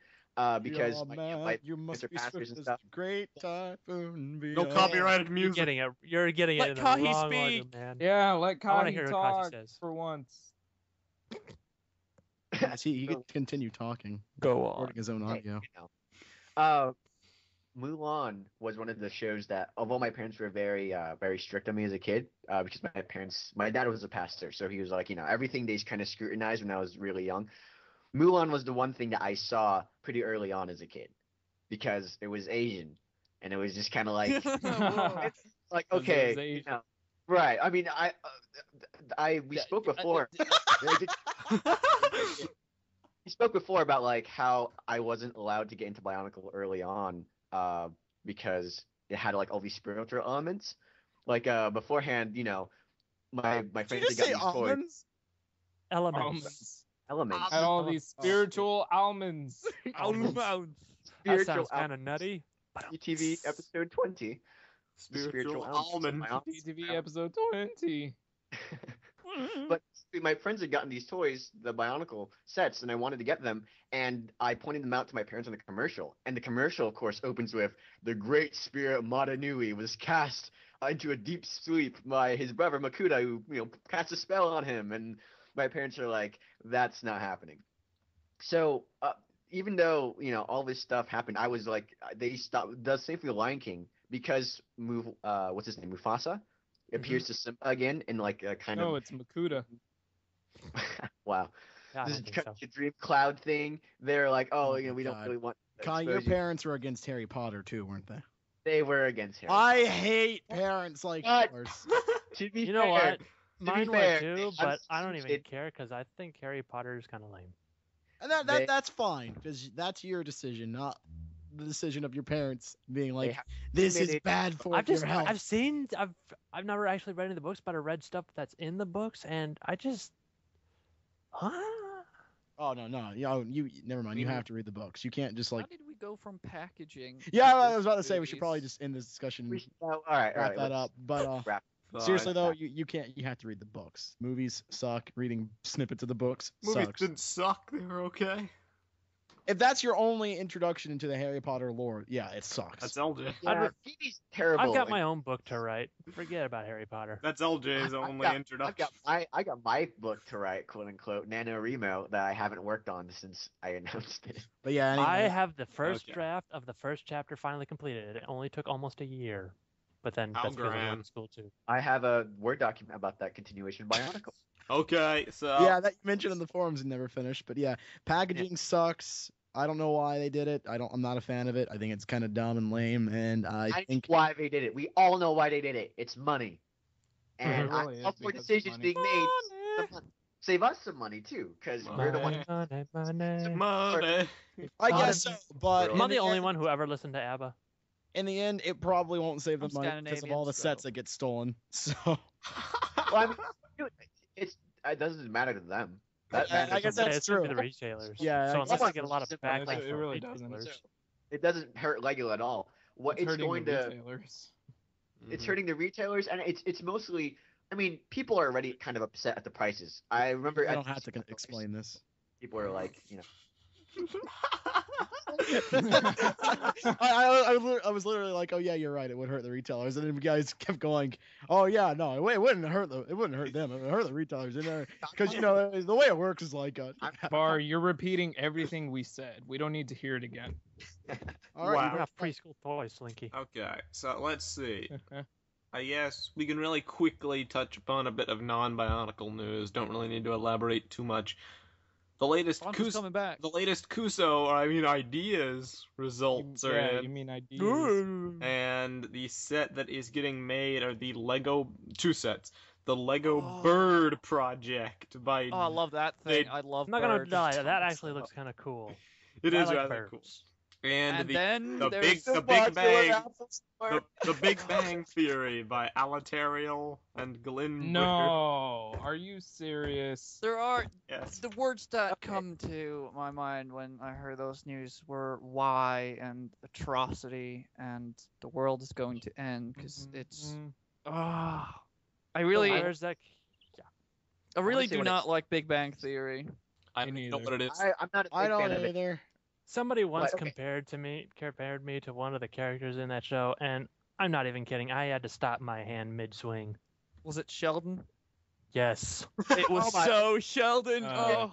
Because You're my mad, you parents must are be pastors strict and as stuff. the great typhoon No beyond. copyrighted You're music. getting it. You're getting Let it in the Kahi wrong order, speak. man. Yeah, let I wanna Kahi hear what Kahi talk says. for once. Yes, he could continue talking, Go on. recording his own Hey, audio. you know. Mulan was one of the shows that, although my parents were very, very strict on me as a kid, because my dad was a pastor, so he was like, everything they kind of scrutinized when I was really young. Mulan was the one thing that I saw pretty early on as a kid, because it was Asian, and it was just kind of like, it's like, Because it okay, was Asian. right? I mean, we spoke before. We spoke before about like how I wasn't allowed to get into Bionicle early on, because it had like all these spiritual elements. Like beforehand, my Did you friends just had say gotten these toys. almonds? Elements. Elements. And all these spiritual almonds. Almonds. That Spiritual sounds kind of nutty. TTV episode 20. Spiritual almond. TTV episode 20. But my friends had gotten these toys, the Bionicle sets, and I wanted to get them, and I pointed them out to my parents in the commercial. And the commercial, of course, opens with, "The great spirit Madanui was cast into a deep sleep by his brother Makuta, who, cast a spell on him." And my parents are like, "That's not happening." So, even though, all this stuff happened, I was like, they stopped, does same for the Lion King, because what's his name, Mufasa? Appears to Simba again in like a kind No, of it's Makuta. wow. Yeah, I This don't is think kind so. of a dream cloud thing. They're like, Oh we my don't God. really want. Kai, your exposure. parents were against Harry Potter too, weren't they? They were against Harry. I hate parents like What? yours. To be You know fair, what? be Mine fair, were too, I'm but I don't even it- care because I think Harry Potter is kind of lame. And They- that's fine, because that's your decision, not the decision of your parents being like, ha- this is committed- bad for I've your health. I've never actually read any of the books, but I read stuff that's in the books, and I just, Oh no, you never mind. You have to read the books. You can't just How like. did we go from packaging? Yeah, to I was about to say we should movies? probably just end this discussion, we should- all right, wrap that let's up. But wrap. seriously though, Fine. you can't. You have to read the books. Movies suck. Reading snippets of the books Movies sucks. didn't suck. They were okay. If that's your only introduction into the Harry Potter lore, yeah, it sucks. That's LJ. Yeah, TV's terrible. I've got my own book to write. Forget about Harry Potter. That's LJ's I've only got- introduction. I got my book to write, quote unquote, NaNoWriMo, that I haven't worked on since I announced it. But yeah, anyway, I have the first Okay. draft of the first chapter finally completed. It only took almost a year, but then How that's because I was grand. in school too. I have a Word document about that continuation Bionicle. Okay, so yeah, that you mentioned in the forums and never finished. But yeah, packaging sucks. I don't know why they did it. I'm not a fan of it. I think it's kind of dumb and lame. And I I think know why they did it. We all know why they did it. It's money. And It really is all for because of decisions money. being made. Save us some money too, because we're the ones. Money. money. I guess so. But Am I in the only end- one who ever listened to ABBA? In the end, it probably won't save the I'm money because of Scandinavian, all the sets so- that get stolen. So Well, I mean, dude, it doesn't matter to them. That I matters guess to them. that's it's gonna be true. the retailers. Yeah, So I unless guess I get a lot of it's- backlash it from really retailers, doesn't. It doesn't hurt Lego at all. What it's hurting going the to, retailers. it's hurting the retailers, and it's mostly. I mean, people are already kind of upset at the prices. I remember. I at don't have to the- explain this. People are like, I was literally like, oh yeah, you're right. It would hurt the retailers, and then you guys kept going, oh yeah, no, it wouldn't hurt them. It wouldn't hurt them. It would hurt the retailers. Because the way it works is like, Bar, you're repeating everything we said. We don't need to hear it again. all right, Wow. we're gonna have preschool toys, Slinky. Okay, so let's see. I guess we can really quickly touch upon a bit of non-Bionicle news. Don't really need to elaborate too much. The latest Panda's coming back. the latest Kuso, or I mean ideas results are Yeah, in. you mean ideas. And the set that is getting made are the Lego two sets. The Lego Oh. Bird Project by Oh, I love that They- thing. I love I'm not gonna birds. lie, that actually looks kind of cool. it I is like rather cool. birds. And, then the there's the Big Bang the Big Bang Theory by Alaterial and Glenn No, are you serious? there are Yes. the words that come to my mind when I heard those news were why and atrocity and the world is going to end because it's I really Where's that? I really Honestly, do when not it's- like Big Bang Theory. I Me don't know neither. what it is. I'm not a I big don't fan of it. either. Somebody once okay. compared me to one of the characters in that show, and I'm not even kidding. I had to stop my hand mid-swing. Was it Sheldon? Yes. It was Oh my- so Sheldon. Uh,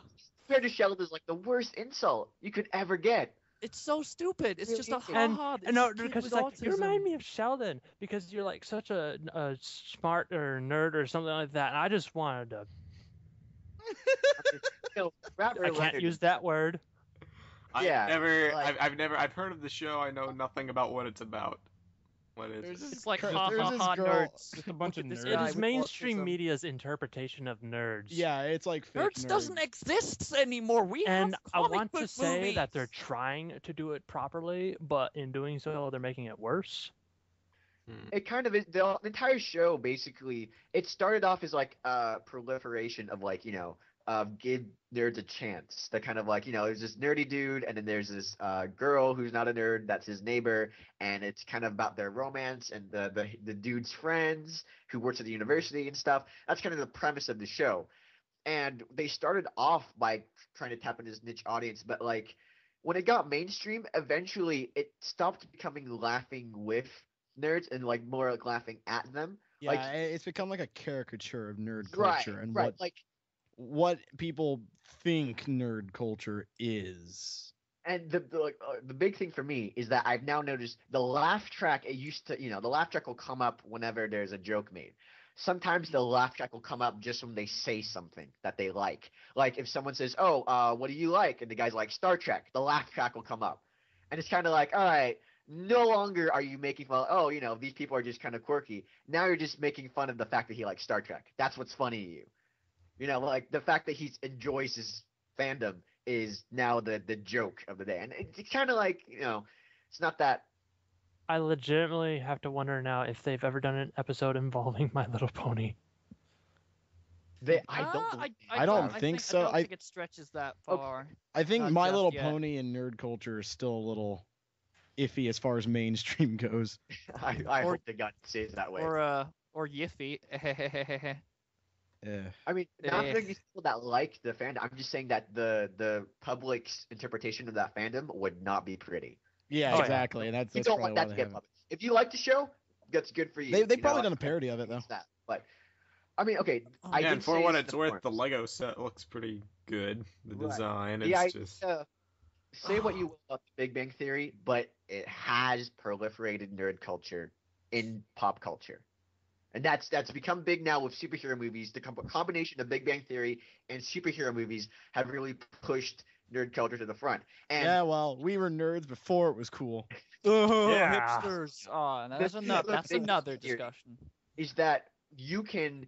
Compared to Sheldon is like the worst insult you could ever get. It's so stupid. It's just a And- ha-ha. And no, This kid because with like you remind autism. me of Sheldon because you're like such a smart or nerd or something like that. And I just wanted to. Rapper I can't Leonard use is- that word. Yeah, I've heard of the show. I know nothing about what it's about. What is There's it? this It's like there's ha ha this ha girl- nerds. Just a bunch of Look at this nerds. It guy is with mainstream autism. media's interpretation of nerds. Yeah, it's like fake Nerds doesn't exist anymore. We And have I comic want to book say that they're movies. trying to do it properly, but in doing so, they're making it worse. It kind of is the entire show basically. It started off as like a proliferation of like give nerds a chance. That kind of like there's this nerdy dude, and then there's this girl who's not a nerd that's his neighbor, and it's kind of about their romance and the dude's friends who works at the university and stuff. That's kind of the premise of the show. And they started off by trying to tap into this niche audience, but like when it got mainstream, eventually it stopped becoming laughing with nerds and like more like laughing at them. Yeah, Like, it's become like a caricature of nerd culture and right, like, what people think nerd culture is. and the big thing for me is that I've now noticed the laugh track. It used to, the laugh track will come up whenever there's a joke made. Sometimes the laugh track will come up just when they say something that they like. Like if someone says, "Oh, what do you like?" and the guy's like, "Star Trek," the laugh track will come up, and it's kind of like, all right. No longer are you making fun. Oh, these people are just kind of quirky. Now you're just making fun of the fact that he likes Star Trek. That's what's funny to you. Like the fact that he enjoys his fandom is now the joke of the day, and it's kind of like it's not that. I legitimately have to wonder now if they've ever done an episode involving My Little Pony. I don't think so. I don't think it stretches that far. I think Not My just Little yet. Pony and nerd culture is still a little iffy as far as mainstream goes. I hope they got to say it that way. Or Yiffy. Yeah. I mean, not that these people that like the fandom. I'm just saying that the public's interpretation of that fandom would not be pretty. Yeah, Oh, exactly. And You that's don't probably want why that to they get haven't. published. If you like the show, that's good for you. They've probably done a parody of it though. That. But I mean, okay. I Yeah, did and for say what this in it's worth, the forums. Lego set looks pretty good. The Right. design, The it's just. idea, say what you will about the Big Bang Theory, but it has proliferated nerd culture in pop culture. And that's become big now with superhero movies. The combination of Big Bang Theory and superhero movies have really pushed nerd culture to the front. And Yeah, well, we were nerds before it was cool. Oh, Yeah. hipsters. Oh, that's another discussion. is that you can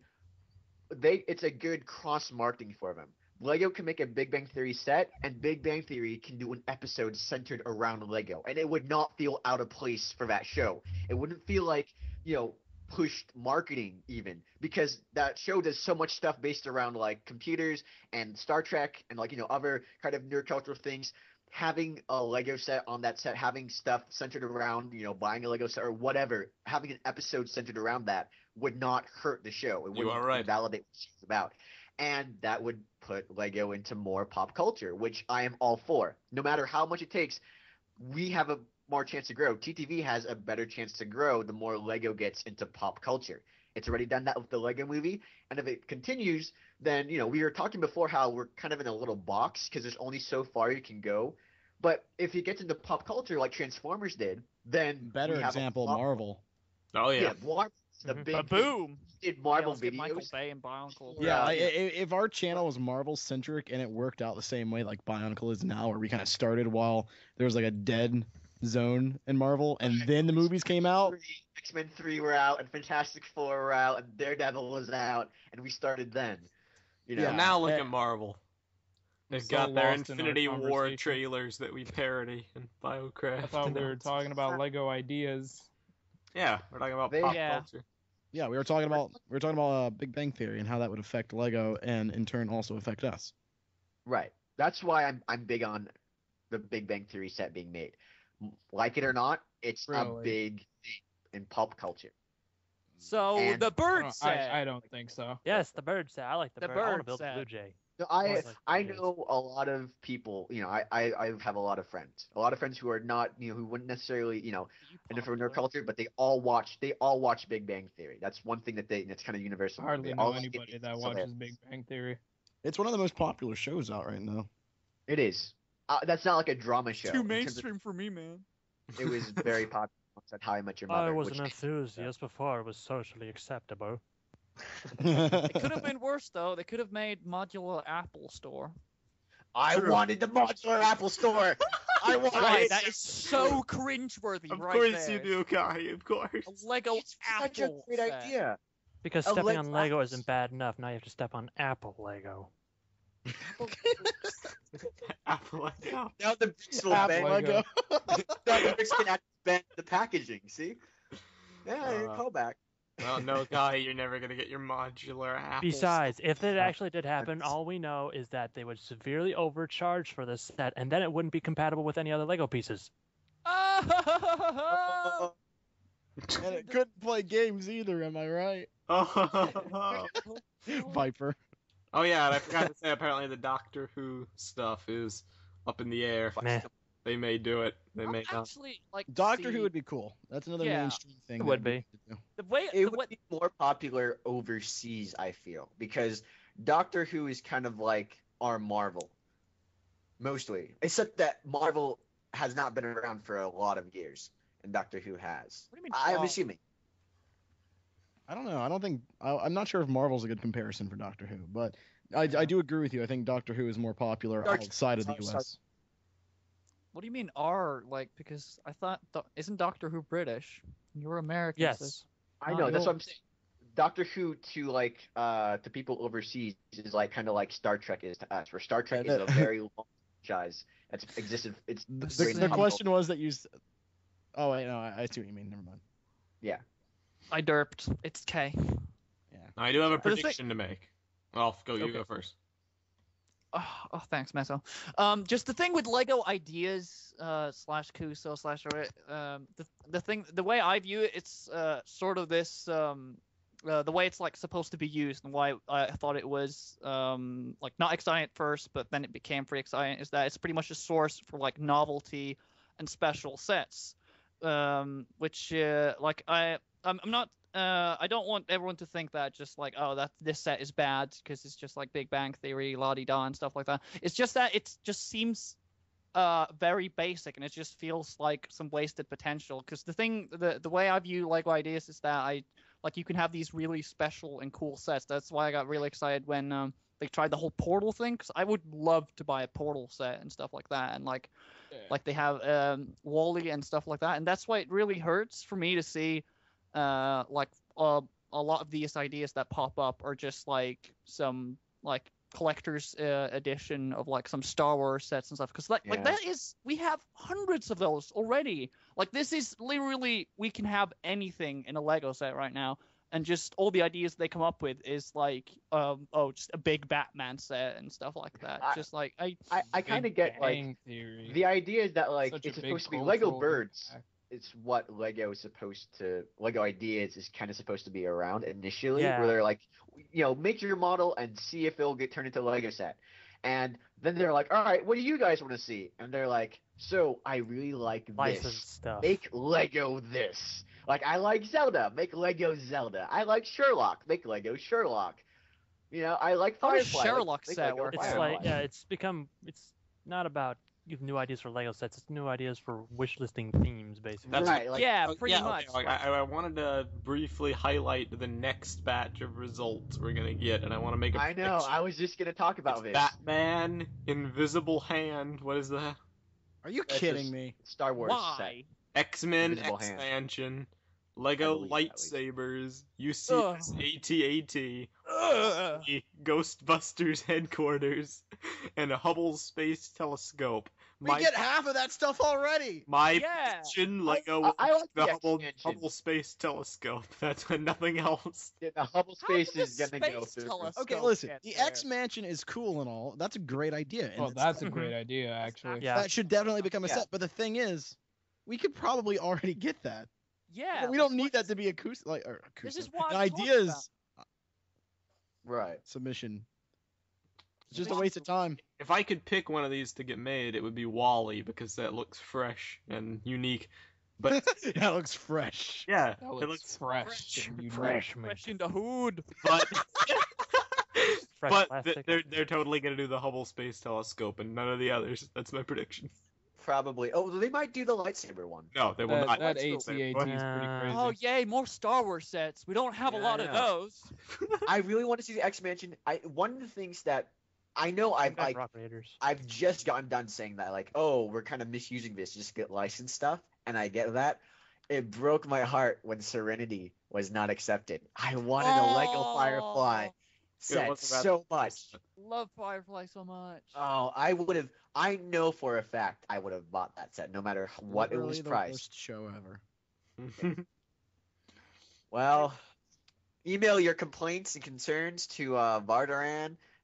it's a good cross marketing for them. Lego can make a Big Bang Theory set, and Big Bang Theory can do an episode centered around Lego, and it would not feel out of place for that show. It wouldn't feel like pushed marketing even, because that show does so much stuff based around like computers and Star Trek and like other kind of nerd cultural things. Having a Lego set on that set, having stuff centered around buying a Lego set or whatever, having an episode centered around that would not hurt the show. It You wouldn't are right. invalidate what it's about. And that would put Lego into more pop culture, which I am all for. No matter how much it takes, we have a more chance to grow. TTV has a better chance to grow the more Lego gets into pop culture. It's already done that with the Lego movie, and if it continues, then we were talking before how we're kind of in a little box because there's only so far you can go. But if it gets into pop culture like Transformers did, then Better we have a example, lot more. Marvel. Oh yeah. Marvel's the Mhm. big Boom. did Marvel let's get Michael videos. Bay and BioNicle. Yeah, Yeah, like, yeah. if our channel was Marvel centric and it worked out the same way like BioNicle is now, where we kind of started while there was like a dead zone in Marvel, and then the movies came out. X-Men 3 were out, and Fantastic Four were out, and Daredevil was out, and we started then. Yeah. Now look Eh, at Marvel. They've so got their lost in our Infinity War conversation. trailers that we parody and Biocraft. I thought and we were it's- talking about Lego ideas. Yeah, we're talking about They- pop Yeah. culture. Yeah, we were talking about Big Bang Theory and how that would affect Lego and in turn also affect us. Right. That's why I'm big on the Big Bang Theory set being made. Like it or not, it's a Really? big thing in pop culture. So And- the bird Oh, said. I don't think so. Yes, the bird set. I like the The bird. I want to bird build a set. blue jay. No, Like I it is. know a lot of people. I have a lot of friends. A lot of friends who are not who wouldn't necessarily into for nerd culture, but they all watch Big Bang Theory. That's one thing that's kind of universal. I hardly They know all like it. anybody that It's watches hilarious. Big Bang Theory. It's one of the most popular shows out right now. It is. That's not like a drama show. Too in terms of- mainstream for me, man. It was very popular on How I Met Your Mother. I was which- an enthusiast before it was socially acceptable. It could have been worse though. They could have made modular Apple Store. I wanted the modular Apple Store. I wanted Right, it. that is so cringeworthy. Of right course there. you do, Kai. Of course. A Lego It's such a Apple great set. idea. Because A stepping Lego on Lego Apples. isn't bad enough. Now you have to step on Apple Lego. Apple Lego. Now the bricks will Apple bend. Lego. Lego. Now the bricks can actually bend the packaging. See? Yeah, call back. Well, no, guy, you're never gonna get your modular apples. Besides, if it actually did happen, all we know is that they would severely overcharge for this set, and then it wouldn't be compatible with any other Lego pieces. Oh! And it couldn't play games either, am I right? Oh. Viper. Oh yeah, and I forgot to say, apparently the Doctor Who stuff is up in the air. Meh. They may do it. They may not. Actually, like Doctor see, Who would be cool. That's another Yeah. mainstream thing. It that would we be. need to do. the way It the would way, be more popular overseas, I feel, because Doctor Who is kind of like our Marvel, mostly. Except that Marvel has not been around for a lot of years, and Doctor Who has. What do you mean? I'm assuming. I don't know. I don't think. I'm not sure if Marvel's a good comparison for Doctor Who, but I do agree with you. I think Doctor Who is more popular outside of the U.S. What do you mean R? Like, because I thought isn't Doctor Who British? You're American. Yes. So I know, that's what I'm saying. Doctor Who to like to people overseas is like kind of like Star Trek is to us, where Star Trek is a very long franchise that's existed. It's very The topical. question was that you. Oh wait, no, I see what you mean. Never mind. Yeah. I derped. It's K. I do have a But the thing- prediction to make. Well, you Okay. go first. Oh, thanks, Meso. Just the thing with Lego ideas slash Kuso slash the way I view it, it's sort of this the way it's like supposed to be used and why I thought it was like not exciting at first, but then it became pretty exciting, is that it's pretty much a source for like novelty and special sets, which like I'm not. I don't want everyone to think that just like, oh, that this set is bad because it's just like Big Bang Theory, la-di-da, and stuff like that. It's just that it just seems very basic, and it just feels like some wasted potential. Because the way I view Lego ideas is that you can have these really special and cool sets. That's why I got really excited when they tried the whole Portal thing. Because I would love to buy a Portal set and stuff like that, and like they have Wally and stuff like that. And that's why it really hurts for me to see. Like a lot of these ideas that pop up are just like some like collector's edition of like some Star Wars sets and stuff, because like that is, we have hundreds of those already. Like this is literally, we can have anything in a Lego set right now, and just all the ideas they come up with is like just a big Batman set and stuff like that. I kind of get like Theory. the idea is that like Such a it's big supposed to be Lego cultural birds. impact. It's what Lego ideas is kind of supposed to be around initially, Yeah. where they're like, make your model and see if it'll get turned into a Lego set. And then they're like, all right, what do you guys want to see? And they're like, so I really like Licensed this. stuff. Make Lego this. Like, I like Zelda. Make Lego Zelda. I like Sherlock. Make Lego Sherlock. I like How does Firefly. Sherlock make set Lego work? It's Firefly. like it's not about new ideas for Lego sets. It's new ideas for wish listing themes, basically. That's right. Like, yeah, Oh, pretty yeah, much. okay, I wanted to briefly highlight the next batch of results we're gonna get, and I want to make a I know. prediction. I was just gonna talk about It's this. Batman, Invisible Hand. What is that? Are you That's kidding just me? Star Wars set. Why? X-Men Invisible Hand. Expansion, Lego I believe that, at least. lightsabers, UCS AT-AT, Ugh. Ghostbusters headquarters, and a Hubble Space Telescope. We get half of that stuff already. My Yeah. prediction, Lego I like the the Hubble expansion. Space Telescope. That's nothing else. Yeah, the Hubble How space did is the gonna go space through. telescope Okay, listen. get The there? X Mansion is cool and all. That's a great idea. And Oh, it's- that's a great idea, actually. Yeah. that should definitely become a Yeah. set. But the thing is, we could probably already get that. Yeah. we don't need that to be acoustic. This is what An I'm talking ideas Right. submission. It's just a waste of time. If I could pick one of these to get made, it would be Wally because that looks fresh and unique. But That looks fresh. yeah, That it looks looks fresh. and unique. Fresh, Fresh in the hood. but fresh but plastic. they're totally gonna do the Hubble Space Telescope and none of the others. That's my prediction. Probably. Oh, they might do the lightsaber one. No, they will not. That Let's go there. AT-AT is pretty crazy. Oh yay, more Star Wars sets. We don't have a Yeah, lot I of know. those. I really want to see the X Mansion. One of the things that I know Rock Raiders. I've just gotten done saying that, like, oh, we're kind of misusing this just to get licensed stuff, and I get that. It broke my heart when Serenity was not accepted. I wanted a Lego Firefly set what's about so much. Love Firefly so much. Oh, I know for a fact I would have bought that set, no matter what it Literally was the priced. worst show ever. Well, email your complaints and concerns to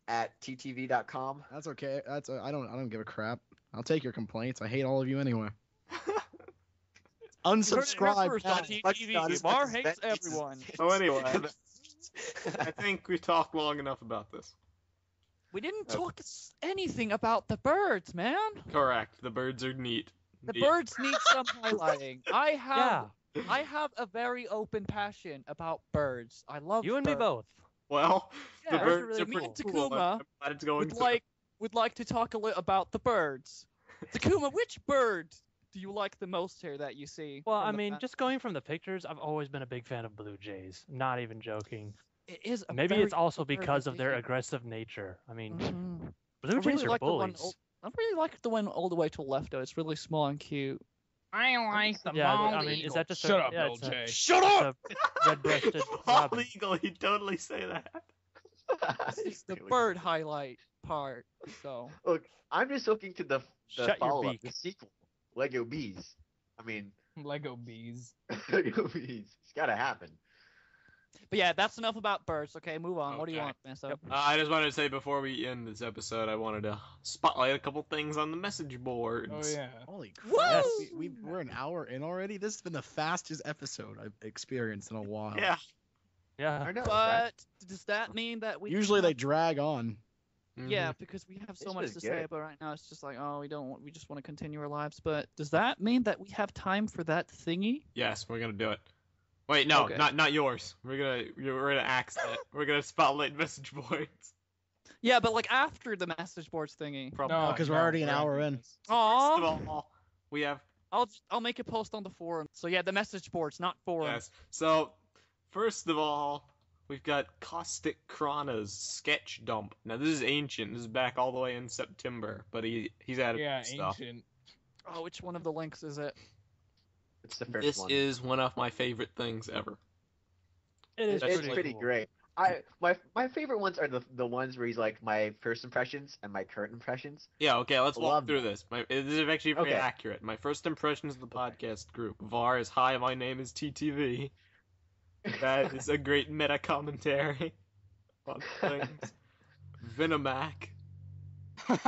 vardaran@ttv.com. That's okay. I don't give a crap. I'll take your complaints. I hate all of you anyway. Unsubscribe. First now. on TTV. Var hates everyone. So anyway, I think we talked long enough about this. We didn't talk anything about the birds, man. Correct. The birds are neat. The birds need some highlighting. I have a very open passion about birds. I love You and birds. me both. Well, Yeah, the birds really, are me pretty and cool. Takuma I'm glad it's going would like to talk a little about the birds. Takuma, which bird do you like the most here that you see? Well, from I the mean, fan- just going from the pictures, I've always been a big fan of blue jays. Not even joking. it is a Maybe very it's also very because of their good aggressive nature. I mean, Mhm. blue I really jays are like the one. bullies. I really like the one all the way to the left though. It's really small and cute. I like the Yeah, bald I mean, is eagle. that just Shut a, up, yeah, it's LJ. Shut up! a red-breasted Bald robin? eagle, you totally say that. It's the bird highlight part. So Look, I'm just looking to the Shut your follow-up, beak. the sequel, Lego Bees. I mean, Lego bees. Lego Bees. It's gotta happen. But yeah, that's enough about birds. Okay, move on. What do you Okay. want, Mesa? I just wanted to say before we end this episode, I wanted to spotlight a couple things on the message boards. Oh yeah. Holy Woo! crap! We're an hour in already. This has been the fastest episode I've experienced in a while. Yeah. Yeah. I know, right? But does that mean that we? Usually have... they drag on. Yeah, because we have so This much was to say, good. but right now it's just like, oh, we just want to continue our lives. But does that mean that we have time for that thingy? Yes, we're gonna do it. Wait, no, Okay. not yours. We're gonna axe that. We're gonna spotlight message boards. Yeah, but like after the message boards thingy. Probably. No, 'cause we're already an hour in. First Aw. of all, we have I'll make a post on the forum. So yeah, the message boards, not forum. yes. So first of all, we've got CausticKrana's sketch dump. Now this is ancient. This is back all the way in September, but he's added Yeah, stuff. ancient. Oh, which one of the links is it? It's the first This one. is one of my favorite things ever. It is It's That's pretty cool. great. My favorite ones are the ones where he's like my first impressions and my current impressions. Yeah, okay, let's walk Love through this. This is actually very Okay. accurate. My first impressions of the podcast group. VAR is hi, my name is TTV. That is a great meta commentary on things. Venomac. I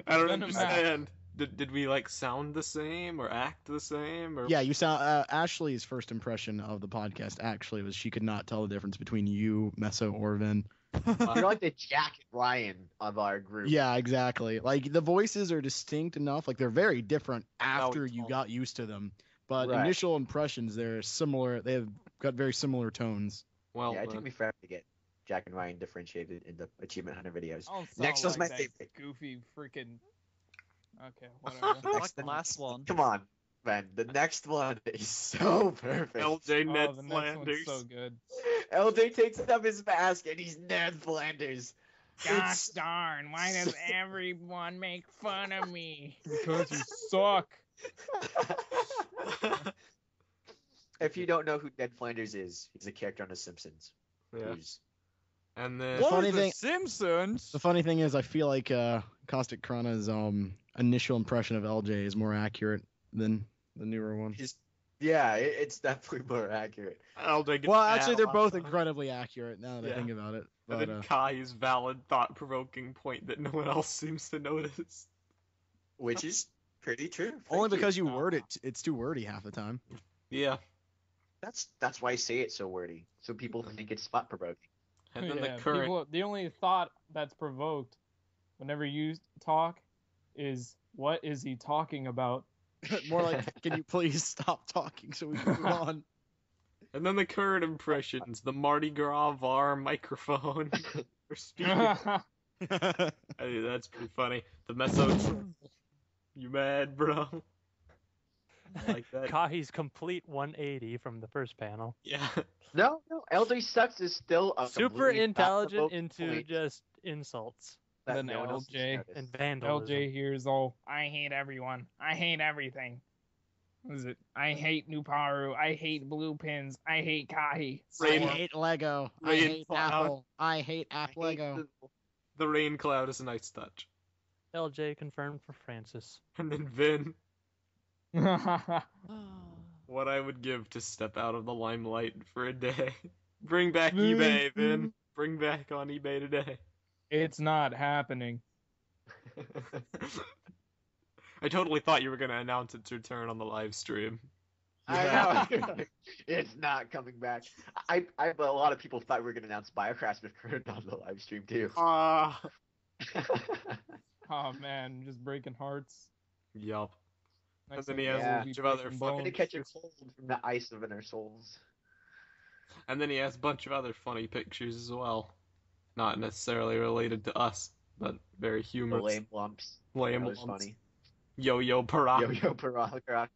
don't Venomac. understand. Did we like sound the same or act the same or Yeah, you sound. Ashley's first impression of the podcast actually was she could not tell the difference between you, Meso, or Vin. You're like the Jack and Ryan of our group. Yeah, exactly. Like the voices are distinct enough. Like they're very different after it's you all- got used to them. But Right. initial impressions, they're similar. They have got very similar tones. well Yeah, it then. took me forever to get Jack and Ryan differentiated in the Achievement Hunter videos. I don't sound Next was like my that favorite. Goofy freaking. Okay, I whatever. like the last one. Come on, man. The next one is so perfect. LJ Ned Oh, the next Flanders. one's so good. LJ takes off his mask and he's Ned Flanders. Gosh It's- darn, why does everyone make fun of me? Because you suck. If you don't know who Ned Flanders is, he's a character on The Simpsons. Yeah. Who's And then The funny are the thing- Simpsons? The funny thing is, I feel like CausticKrana's initial impression of LJ is more accurate than the newer one. yeah, it's definitely more accurate. LJ gets Well, mad actually, a they're lot. both incredibly accurate now that Yeah. I think about it. And But then Kai's valid, thought-provoking point that no one else seems to notice. Which is pretty true. only Thank you. because you word it, it's too wordy half the time. Yeah. That's why I say it so wordy, so people think it's spot provoking. And then Yeah, the current. people, the only thought that's provoked whenever you talk is, what is he talking about? More like, can you please stop talking so we can move on? And then the current impressions. The Mardi Gras VAR microphone. for speaking. That's pretty funny. The Meso. You mad, bro? I like that. Kahi's complete 180 from the first panel. Yeah. No, LJ Sucks is still a Super completely intelligent thought-provoking into point just insults that Then no one else has LJ noticed. and vandalism. LJ hears all, I hate everyone. I hate everything. What is it? I hate Nuparu. I hate blue pins. I hate Kahi. I Rain- hate Lego. I Rain hate cloud. Apple. I hate App I hate Lego. The rain cloud is a nice touch. LJ confirmed for Francis. And then Vin. What I would give to step out of the limelight for a day. Bring back eBay, Vin. Bring back on eBay today. It's not happening. I totally thought you were going to announce its return on the live stream. I know. It's not coming back. But a lot of people thought we were going to announce BioCraft return on the live stream too. Ah. Oh man, just breaking hearts. Yup. Next And then he thing has you know, a we'll bunch be of other breaking We're going to bones. catch a cold from the ice within our souls. And then he has a bunch of other funny pictures as well. Not necessarily related to us, but very The humorous. lame lumps. Lame That was lumps. funny. Yo-yo Paraka. Yo-yo Paraka.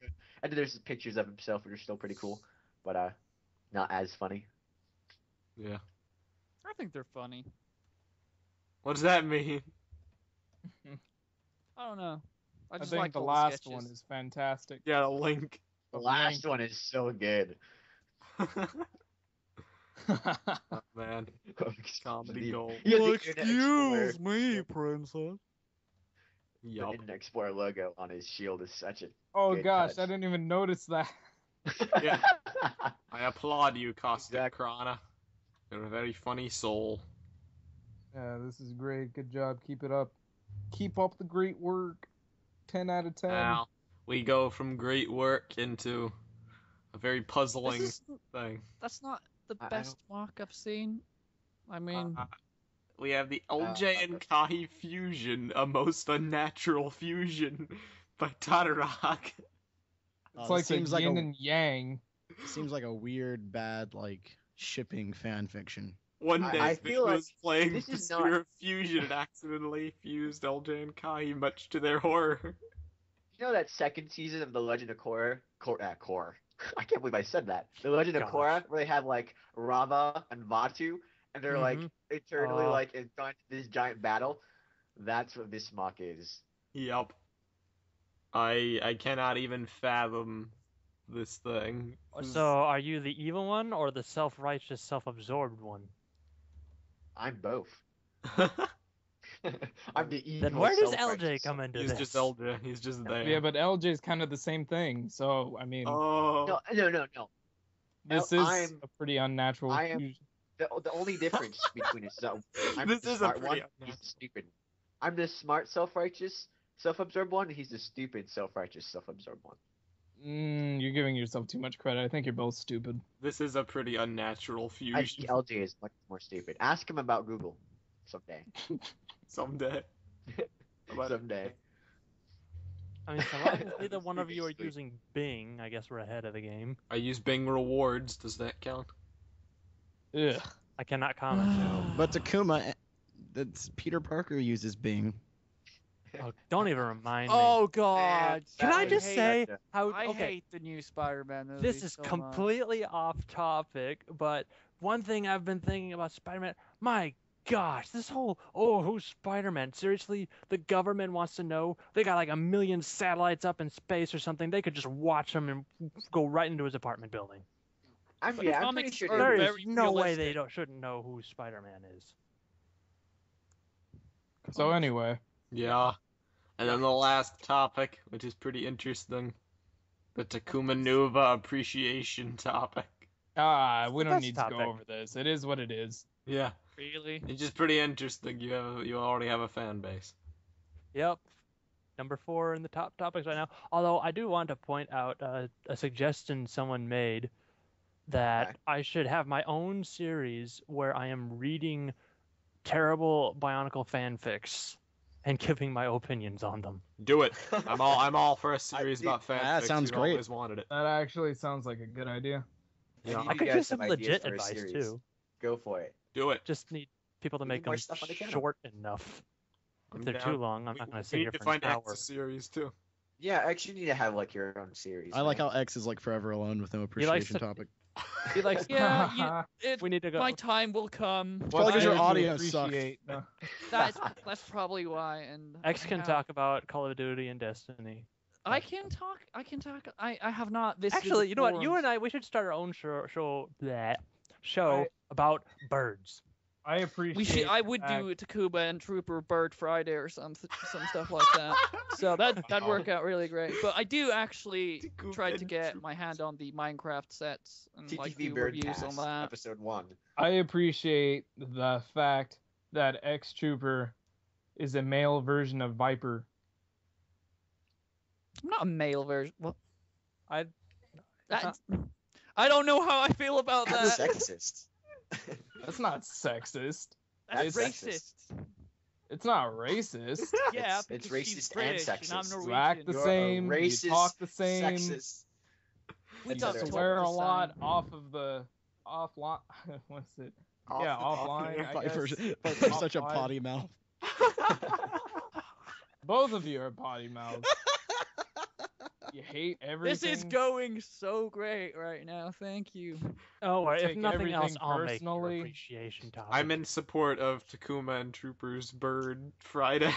And then there's pictures of himself which are still pretty cool, but not as funny. Yeah. I think they're funny. What does that mean? I don't know. I I just think like the all last sketches. one is fantastic. Yeah, Link. The last one is so good. Oh, man. Comedy gold. He has the Internet Explorer. me, princess. The Yup. Internet Explorer logo on his shield is such a Oh good gosh, touch. I didn't even notice that. Yeah. I applaud you, Exactly. CausticKrana. You're a very funny soul. Yeah, this is great. Good job. Keep it up. Keep up the great work. 10 out of 10. Now, we go from great work into a very puzzling thing. That's not the I best mark I've seen. I mean, We have the Eljay and Kahi Fusion, a most unnatural fusion by tahtorak. It's like the seems like yin a and yang. seems like a weird, bad like shipping fan fiction. One day, I Vic feel like was playing this the is Sphere not- of Fusion and accidentally fused Eljay and Kahi, much to their horror. You know that second season of The Legend of Korra? Korra. I can't believe I said that. The Legend of Gosh. Korra, where they have like Rava and Vatu, and they're like eternally Oh. like in this giant battle. That's what this mock is. Yup. I cannot even fathom this thing. So, are you the evil one or the self-righteous, self-absorbed one? I'm both. I'm the evil. Then where does self-righteous LJ come into He's this? just Eljay. He's just there. Yeah, but LJ's kind of the same thing. So, I mean, Oh. No. this is I'm- a pretty unnatural I am- fusion. The only difference between us is that I'm This the is a smart pretty one. He's the stupid. I'm the smart, self-righteous, self-absorbed one. He's the stupid, self-righteous, self-absorbed one. You're giving yourself too much credit. I think you're both stupid. This is a pretty unnatural I fusion. think LJ is much more stupid. Ask him about Google someday. Someday. But- Someday. I mean, so long as neither one of you are using Bing, I guess we're ahead of the game. I use Bing rewards. Does that count? Ugh. I cannot comment. No. But Takuma, that's Peter Parker uses Bing. Oh, don't even remind me. oh god. Can I I just hate- say how? I Okay, hate the new Spider-Man movie. this is so much. completely off topic, but one thing I've been thinking about Spider-Man. My gosh, this whole who's Spider-Man? Seriously, the government wants to know. They got like 1 million satellites up in space or something. They could just watch him and go right into his apartment building. I'm But pretty comics sure are There they is very no way they realistic. shouldn't know who Spider-Man is. So anyway, Yeah. And then the last topic, which is pretty interesting, the Takuma Nova appreciation topic. we don't best need to go topic. over this. It is what it is. Yeah, Really? it's just pretty interesting. You already have a fan base. Yep. Number 4 in the top topics right now. Although I do want to point out a suggestion someone made that Okay. I should have my own series where I am reading terrible Bionicle fanfics and giving my opinions on them. Do it. I'm all for a series about fan that fics. sounds You great. always wanted it. That actually sounds like a good idea. Yeah. If I you could guys give some have ideas legit for a advice series, too. Go for it. Do it. Just need people to We need make more them stuff on the channel. short enough. I'm If they're down. too long, I'm not going to sit We here need to for an find hour. X's series too. Yeah, actually, you need to have like your own series. I like man. how X is like forever alone with no likes appreciation to- topic. He likes Yeah, we need to go. my time will come. Probably 'cause your I audio appreciate- No. That's probably why. And X can yeah. talk about Call of Duty and Destiny. I can talk. I have not visited. Actually, the you know what? You forums. and I, we should start our own show I- about birds. I appreciate. I would do Takuba and Trooper Bird Friday or some stuff like that. So that'd work out really great. But I do actually try to get my hand on the Minecraft sets and like TTV do reviews on Birdcast, that. episode 1. I appreciate the fact that X Trooper is a male version of Viper. I'm not a male version. Well, I I don't know how I feel about That's that. sexist. That's not sexist. That's That's racist. It's not racist. Yeah, It's because she's racist and British and I'm sexist. You Norwegian. act the You're a same. racist, You talk the same. Sexist. We You don't talk swear the a lot same. off of the offline. What's it? Yeah, offline. I Viper's, guess. Viper's such a Offline. potty mouth. Both of you are potty mouths. You hate everything. This is going so great right now. Thank you. Oh, You if take nothing else, everything I'll make your personally. appreciation topic. I'm in support of Takuma and Troopers Bird Friday.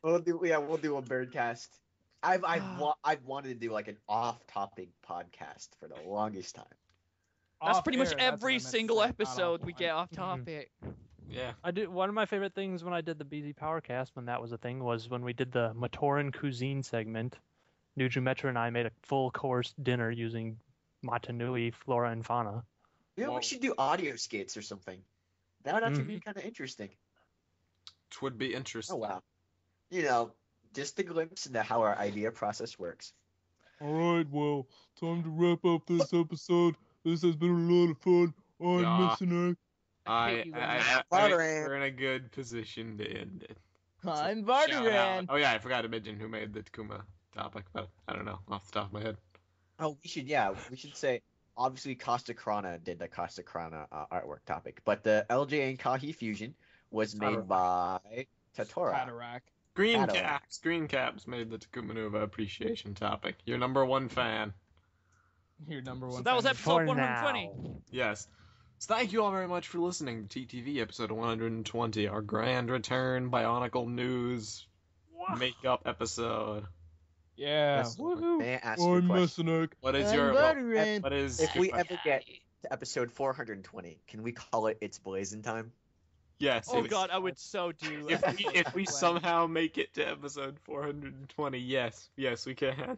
We'll do a birdcast. I've wanted to do like an off-topic podcast for the longest time. That's Off pretty much air, that's what I every meant to single say, not episode we offline. get off topic. Yeah. I do. One of my favorite things when I did the BZ Powercast, when that was a thing, was when we did the Matoran cuisine segment. Nuju Metra and I made a full course dinner using Matanui flora and fauna. Yeah, Well- we should do audio skits or something. That would actually be kind of interesting. It would be interesting. Oh wow. You know, just a glimpse into how our idea process works. Alright, well, time to wrap up this episode. This has been a lot of fun. I'm Yeah. missing hate you, I Barteran. think we're in a good position to end it. I'm Shout out. Oh yeah, I forgot to mention who made the Takuma topic, but I don't know off the top of my head. Oh, we should say, obviously CausticKrana did the CausticKrana artwork topic, but the Eljay and Kahi Fusion was made by tahtorak. Tahtorak. Green Caps made the Takuma Nova appreciation topic. Your number one fan. Your number one. So that was fan. episode For 120. now. Yes. So thank you all very much for listening to TTV episode 120, our grand return Bionicle news makeup episode. Yeah. Yes. Woohoo. May I ask you a I'm question? missing What is I'm your Barteran. what is If your we question? ever get to episode 420, can we call it It's Blazing Time? Yes. Oh if- god, I would so do. If we somehow make it to episode 420, yes, we can.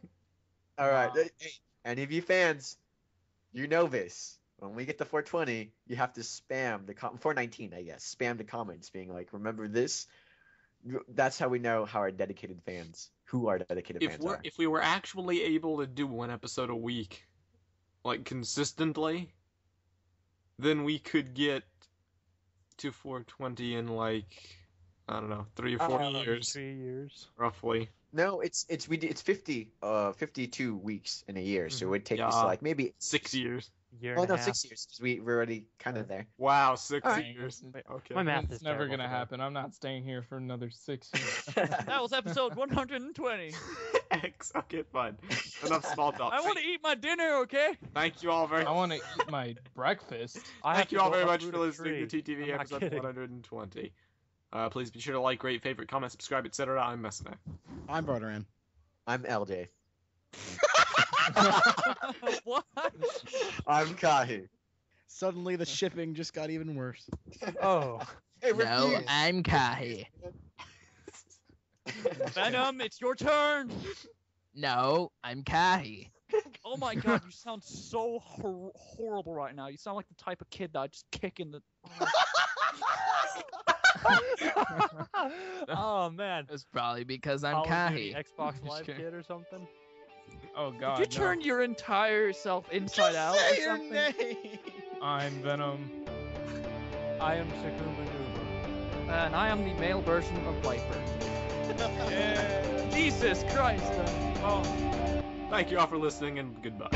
All right. Wow. Hey, any of you fans, you know this. When we get to 420, you have to spam the 419, I guess. Spam the comments, being like, "Remember this." That's how we know how our dedicated fans, who our dedicated fans are. If we were actually able to do one episode a week, like consistently, then we could get to 420 in like, I don't know, 3 or 4 years, 3 years. roughly. No, it's 52 weeks in a year, so it would take us Yeah. like maybe 6 years. Year oh and no a half. 6 years because we're already kind of there. Wow, 6 All right. years. Okay. My math It's is never terrible gonna today. happen. I'm not staying here for another 6 years. That was episode 120. X. Okay, fine. Enough small talk. I want to eat my dinner, okay? Thank you all very I want to eat my breakfast. I have Thank to you all go very much uproot for a listening to tree. TTV I'm not episode kidding. 120. Please be sure to like, rate, favorite, comment, subscribe, etc. I'm Messina. I'm Barteran. I'm LJ. What? I'm Kahi. Suddenly the shipping just got even worse. Oh. Hey, No, refuse. I'm Kahi. Venom, it's your turn. No, I'm Kahi. Oh my god, you sound so horrible right now. You sound like the type of kid that I'd just kick in the. Oh man. It's probably because I'm Call of Duty Kahi. Xbox Just Live kidding. kid or something. Oh God. Did you turn your entire self inside out or something? I'm Venom. I am Takuma Nuva. And I am the male version of Viper. Yeah. Jesus Christ. Oh. Thank you all for listening and goodbye.